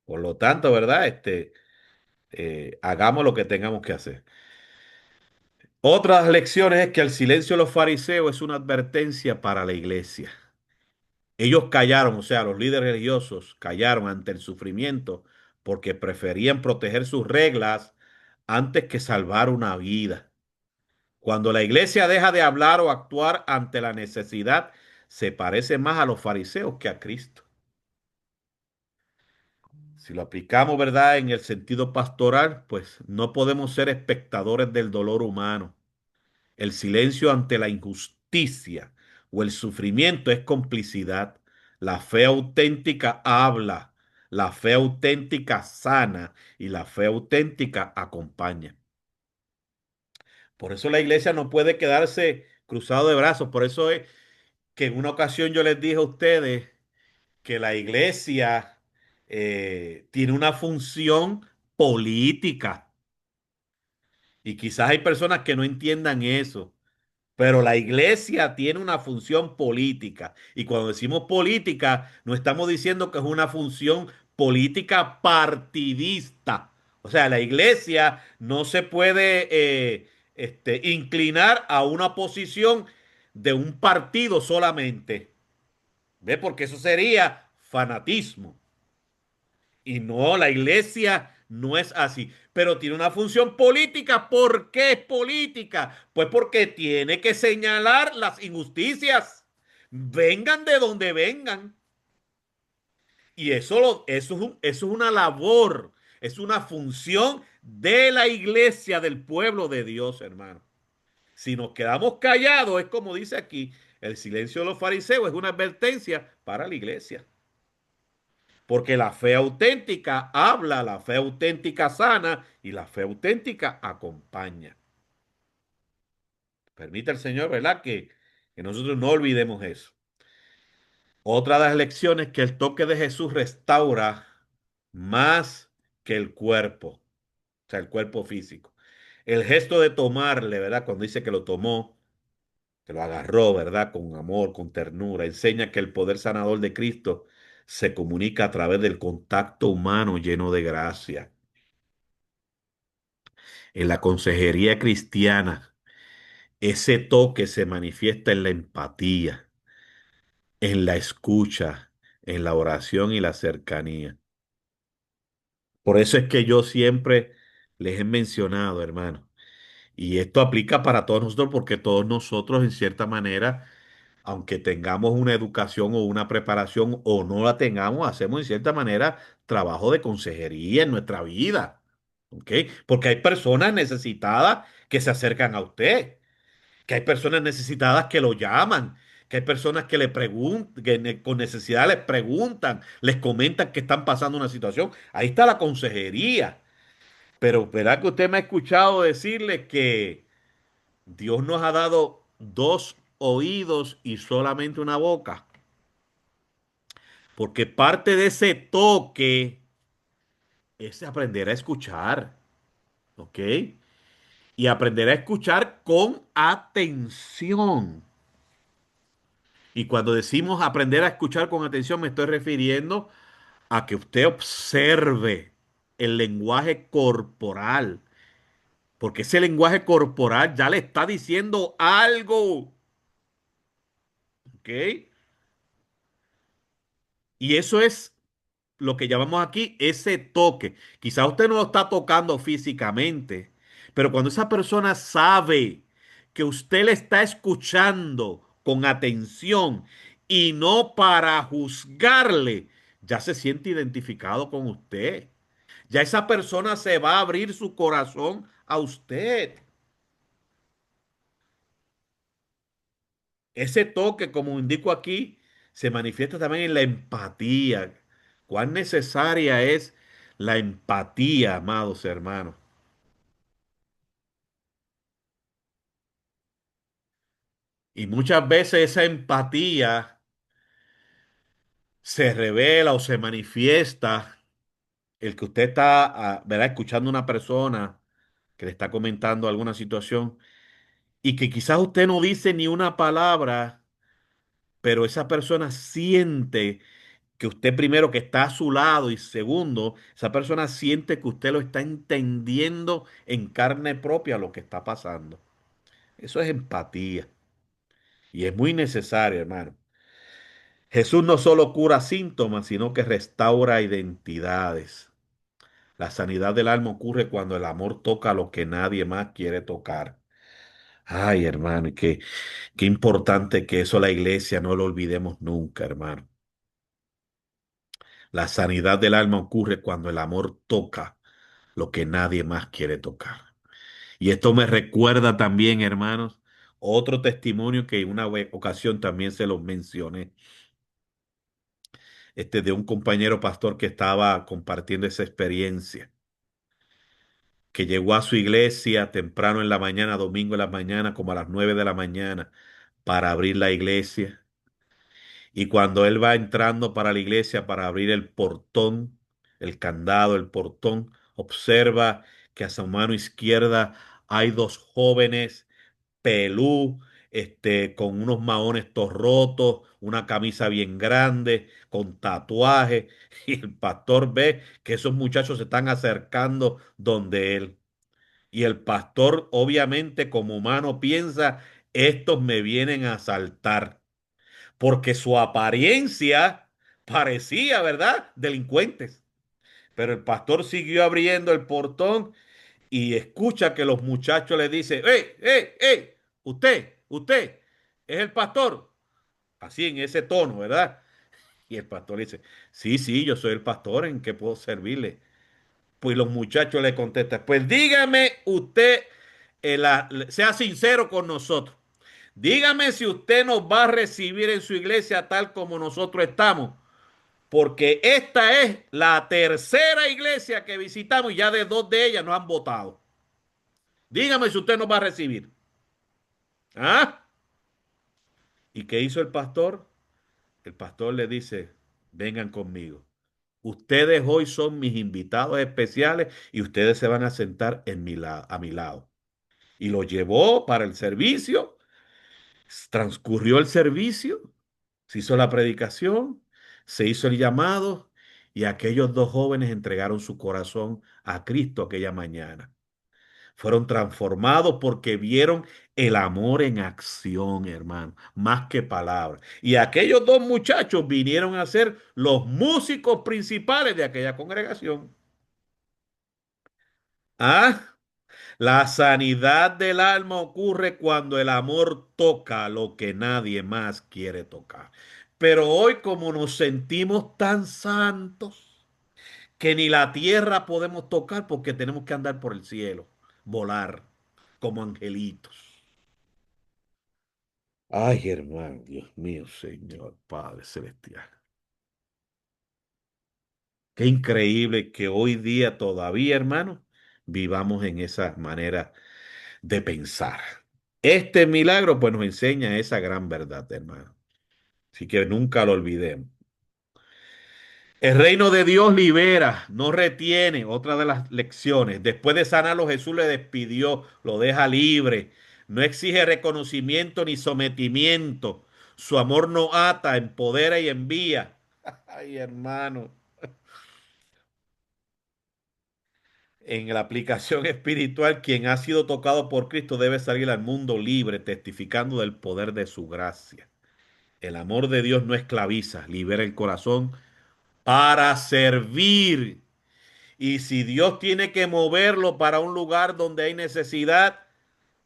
Speaker 1: Por lo tanto, ¿verdad? Hagamos lo que tengamos que hacer. Otras lecciones es que el silencio de los fariseos es una advertencia para la iglesia. Ellos callaron, o sea, los líderes religiosos callaron ante el sufrimiento porque preferían proteger sus reglas antes que salvar una vida. Cuando la iglesia deja de hablar o actuar ante la necesidad, se parece más a los fariseos que a Cristo. Si lo aplicamos, ¿verdad?, en el sentido pastoral, pues no podemos ser espectadores del dolor humano. El silencio ante la injusticia o el sufrimiento es complicidad. La fe auténtica habla, la fe auténtica sana y la fe auténtica acompaña. Por eso la iglesia no puede quedarse cruzado de brazos. Por eso es que en una ocasión yo les dije a ustedes que la iglesia tiene una función política. Y quizás hay personas que no entiendan eso. Pero la iglesia tiene una función política. Y cuando decimos política, no estamos diciendo que es una función política partidista. O sea, la iglesia no se puede inclinar a una posición de un partido solamente. ¿Ve? Porque eso sería fanatismo. Y no, la iglesia no es así, pero tiene una función política. ¿Por qué es política? Pues porque tiene que señalar las injusticias, vengan de donde vengan. Y eso es una labor, es una función de la iglesia, del pueblo de Dios, hermano. Si nos quedamos callados, es como dice aquí, el silencio de los fariseos es una advertencia para la iglesia. Porque la fe auténtica habla, la fe auténtica sana y la fe auténtica acompaña. Permita el Señor, ¿verdad? Que nosotros no olvidemos eso. Otra de las lecciones que el toque de Jesús restaura más que el cuerpo, o sea, el cuerpo físico. El gesto de tomarle, ¿verdad? Cuando dice que lo tomó, que lo agarró, ¿verdad? Con amor, con ternura, enseña que el poder sanador de Cristo se comunica a través del contacto humano lleno de gracia. En la consejería cristiana, ese toque se manifiesta en la empatía, en la escucha, en la oración y la cercanía. Por eso es que yo siempre les he mencionado, hermano, y esto aplica para todos nosotros porque todos nosotros, en cierta manera, aunque tengamos una educación o una preparación o no la tengamos, hacemos en cierta manera trabajo de consejería en nuestra vida. ¿Ok? Porque hay personas necesitadas que se acercan a usted, que hay personas necesitadas que lo llaman, que hay personas que le preguntan, con necesidad les preguntan, les comentan que están pasando una situación. Ahí está la consejería. Pero verá que usted me ha escuchado decirle que Dios nos ha dado dos oídos y solamente una boca. Porque parte de ese toque es aprender a escuchar, ¿ok? Y aprender a escuchar con atención. Y cuando decimos aprender a escuchar con atención, me estoy refiriendo a que usted observe el lenguaje corporal, porque ese lenguaje corporal ya le está diciendo algo, ¿ok? Y eso es lo que llamamos aquí ese toque. Quizá usted no lo está tocando físicamente, pero cuando esa persona sabe que usted le está escuchando con atención y no para juzgarle, ya se siente identificado con usted. Ya esa persona se va a abrir su corazón a usted. Ese toque, como indico aquí, se manifiesta también en la empatía. Cuán necesaria es la empatía, amados hermanos. Y muchas veces esa empatía se revela o se manifiesta el que usted está, ¿verdad? Escuchando a una persona que le está comentando alguna situación y que quizás usted no dice ni una palabra, pero esa persona siente que usted primero que está a su lado y segundo, esa persona siente que usted lo está entendiendo en carne propia lo que está pasando. Eso es empatía y es muy necesario, hermano. Jesús no solo cura síntomas, sino que restaura identidades. La sanidad del alma ocurre cuando el amor toca lo que nadie más quiere tocar. Ay, hermano, y qué importante que eso la iglesia no lo olvidemos nunca, hermano. La sanidad del alma ocurre cuando el amor toca lo que nadie más quiere tocar. Y esto me recuerda también, hermanos, otro testimonio que en una ocasión también se los mencioné, de un compañero pastor que estaba compartiendo esa experiencia, que llegó a su iglesia temprano en la mañana, domingo en la mañana, como a las 9 de la mañana, para abrir la iglesia. Y cuando él va entrando para la iglesia para abrir el portón, el candado, el portón, observa que a su mano izquierda hay dos jóvenes pelú, con unos maones todos rotos, una camisa bien grande, con tatuajes, y el pastor ve que esos muchachos se están acercando donde él. Y el pastor, obviamente, como humano, piensa, estos me vienen a asaltar porque su apariencia parecía, ¿verdad? Delincuentes. Pero el pastor siguió abriendo el portón y escucha que los muchachos le dicen, ¡Ey, ey, ey! Usted, es el pastor. Así en ese tono, ¿verdad? Y el pastor le dice, sí, sí, yo soy el pastor, ¿en qué puedo servirle? Pues los muchachos le contestan, pues dígame usted, sea sincero con nosotros. Dígame si usted nos va a recibir en su iglesia tal como nosotros estamos, porque esta es la tercera iglesia que visitamos y ya de dos de ellas nos han votado. Dígame si usted nos va a recibir. ¿Ah? ¿Y qué hizo el pastor? El pastor le dice, vengan conmigo. Ustedes hoy son mis invitados especiales y ustedes se van a sentar a mi lado. Y lo llevó para el servicio, transcurrió el servicio, se hizo la predicación, se hizo el llamado y aquellos dos jóvenes entregaron su corazón a Cristo aquella mañana. Fueron transformados porque vieron el amor en acción, hermano, más que palabras. Y aquellos dos muchachos vinieron a ser los músicos principales de aquella congregación. Ah, la sanidad del alma ocurre cuando el amor toca lo que nadie más quiere tocar. Pero hoy como nos sentimos tan santos que ni la tierra podemos tocar porque tenemos que andar por el cielo, volar como angelitos. Ay, hermano, Dios mío, Señor Padre Celestial. Qué increíble que hoy día todavía, hermano, vivamos en esa manera de pensar. Este milagro, pues, nos enseña esa gran verdad, hermano. Así que nunca lo olvidemos. El reino de Dios libera, no retiene. Otra de las lecciones. Después de sanarlo, Jesús le despidió, lo deja libre. No exige reconocimiento ni sometimiento. Su amor no ata, empodera y envía. Ay, hermano. En la aplicación espiritual, quien ha sido tocado por Cristo debe salir al mundo libre, testificando del poder de su gracia. El amor de Dios no esclaviza, libera el corazón para servir. Y si Dios tiene que moverlo para un lugar donde hay necesidad,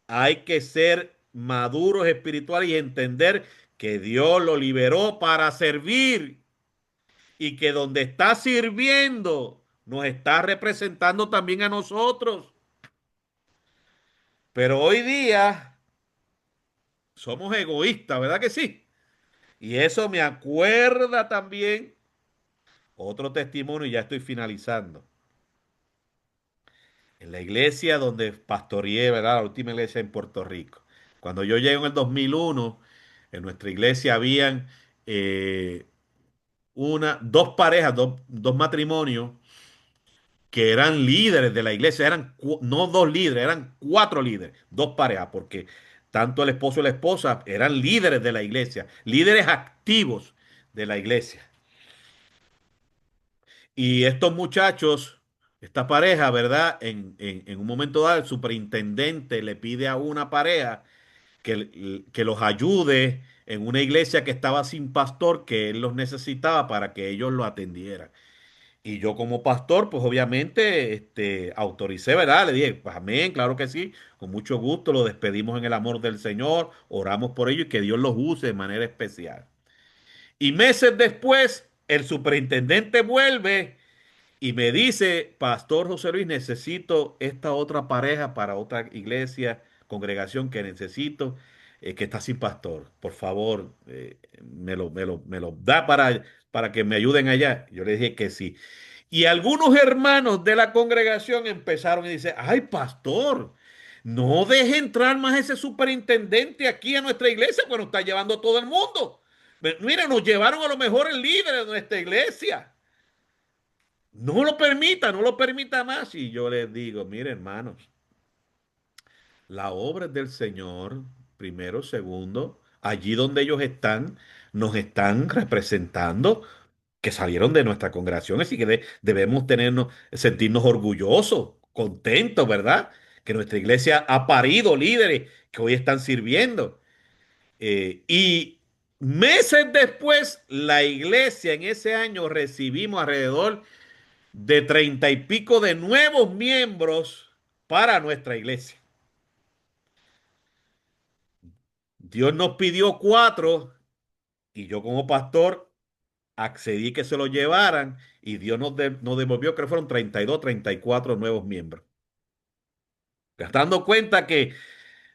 Speaker 1: hay que ser maduros espirituales y entender que Dios lo liberó para servir y que donde está sirviendo nos está representando también a nosotros. Pero hoy día somos egoístas, ¿verdad que sí? Y eso me acuerda también otro testimonio y ya estoy finalizando. En la iglesia donde pastoreé, ¿verdad? La última iglesia en Puerto Rico. Cuando yo llegué en el 2001, en nuestra iglesia habían eh, dos parejas, dos matrimonios que eran líderes de la iglesia. Eran no dos líderes, eran cuatro líderes, dos parejas, porque tanto el esposo y la esposa eran líderes de la iglesia, líderes activos de la iglesia. Y estos muchachos, esta pareja, ¿verdad? En un momento dado, el superintendente le pide a una pareja que los ayude en una iglesia que estaba sin pastor, que él los necesitaba para que ellos lo atendieran. Y yo como pastor, pues obviamente autoricé, ¿verdad? Le dije, pues amén, claro que sí, con mucho gusto, lo despedimos en el amor del Señor, oramos por ellos y que Dios los use de manera especial. Y meses después, el superintendente vuelve y me dice, Pastor José Luis, necesito esta otra pareja para otra iglesia, congregación que necesito, que está sin pastor. Por favor, me lo da para que me ayuden allá. Yo le dije que sí. Y algunos hermanos de la congregación empezaron y dicen, ay, pastor, no deje entrar más ese superintendente aquí a nuestra iglesia, pues nos está llevando a todo el mundo. Mira, nos llevaron a lo mejor el líder de nuestra iglesia. No lo permita, no lo permita más. Y yo les digo, mire, hermanos, la obra es del Señor, primero, segundo, allí donde ellos están, nos están representando que salieron de nuestra congregación, así que debemos sentirnos orgullosos, contentos, ¿verdad? Que nuestra iglesia ha parido líderes que hoy están sirviendo. Y meses después, la iglesia en ese año recibimos alrededor de 30 y pico de nuevos miembros para nuestra iglesia. Dios nos pidió cuatro y yo como pastor accedí que se lo llevaran y Dios nos devolvió, creo que fueron 32, 34 nuevos miembros. Dando cuenta que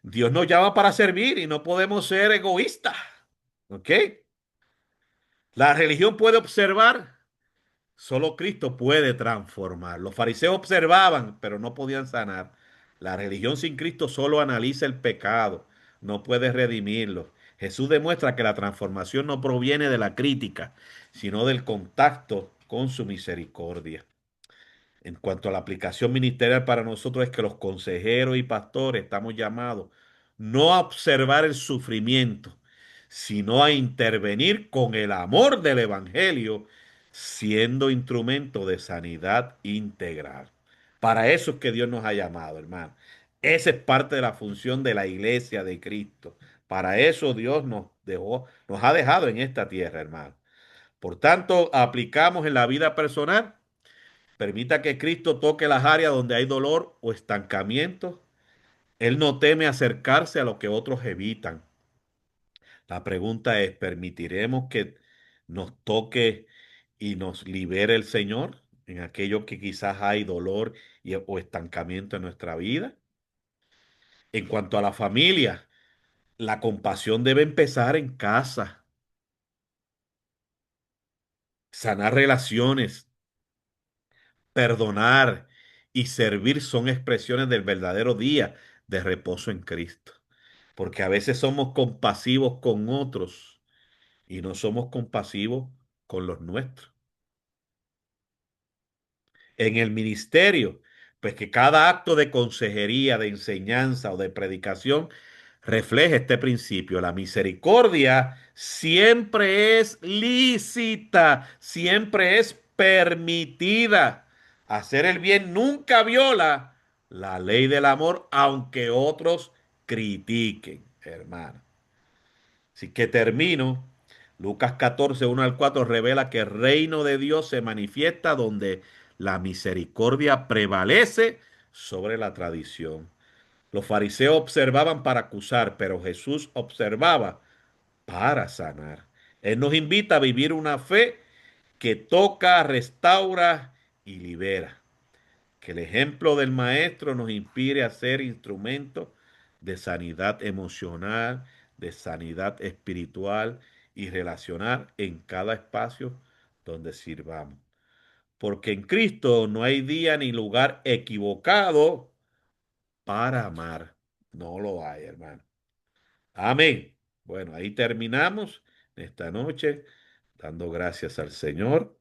Speaker 1: Dios nos llama para servir y no podemos ser egoístas. ¿Ok? La religión puede observar, solo Cristo puede transformar. Los fariseos observaban, pero no podían sanar. La religión sin Cristo solo analiza el pecado, no puede redimirlo. Jesús demuestra que la transformación no proviene de la crítica, sino del contacto con su misericordia. En cuanto a la aplicación ministerial para nosotros es que los consejeros y pastores estamos llamados no a observar el sufrimiento, sino a intervenir con el amor del Evangelio, siendo instrumento de sanidad integral. Para eso es que Dios nos ha llamado, hermano. Esa es parte de la función de la iglesia de Cristo. Para eso Dios nos ha dejado en esta tierra, hermano. Por tanto, aplicamos en la vida personal. Permita que Cristo toque las áreas donde hay dolor o estancamiento. Él no teme acercarse a lo que otros evitan. La pregunta es, ¿permitiremos que nos toque y nos libere el Señor en aquello que quizás hay dolor o estancamiento en nuestra vida? En cuanto a la familia, la compasión debe empezar en casa, sanar relaciones, perdonar y servir son expresiones del verdadero día de reposo en Cristo. Porque a veces somos compasivos con otros y no somos compasivos con los nuestros. En el ministerio, pues que cada acto de consejería, de enseñanza o de predicación refleje este principio. La misericordia siempre es lícita, siempre es permitida. Hacer el bien nunca viola la ley del amor, aunque otros critiquen, hermano. Así que termino. Lucas 14, 1 al 4 revela que el reino de Dios se manifiesta donde la misericordia prevalece sobre la tradición. Los fariseos observaban para acusar, pero Jesús observaba para sanar. Él nos invita a vivir una fe que toca, restaura y libera. Que el ejemplo del Maestro nos inspire a ser instrumentos de sanidad emocional, de sanidad espiritual y relacional en cada espacio donde sirvamos. Porque en Cristo no hay día ni lugar equivocado para amar. No lo hay, hermano. Amén. Bueno, ahí terminamos esta noche dando gracias al Señor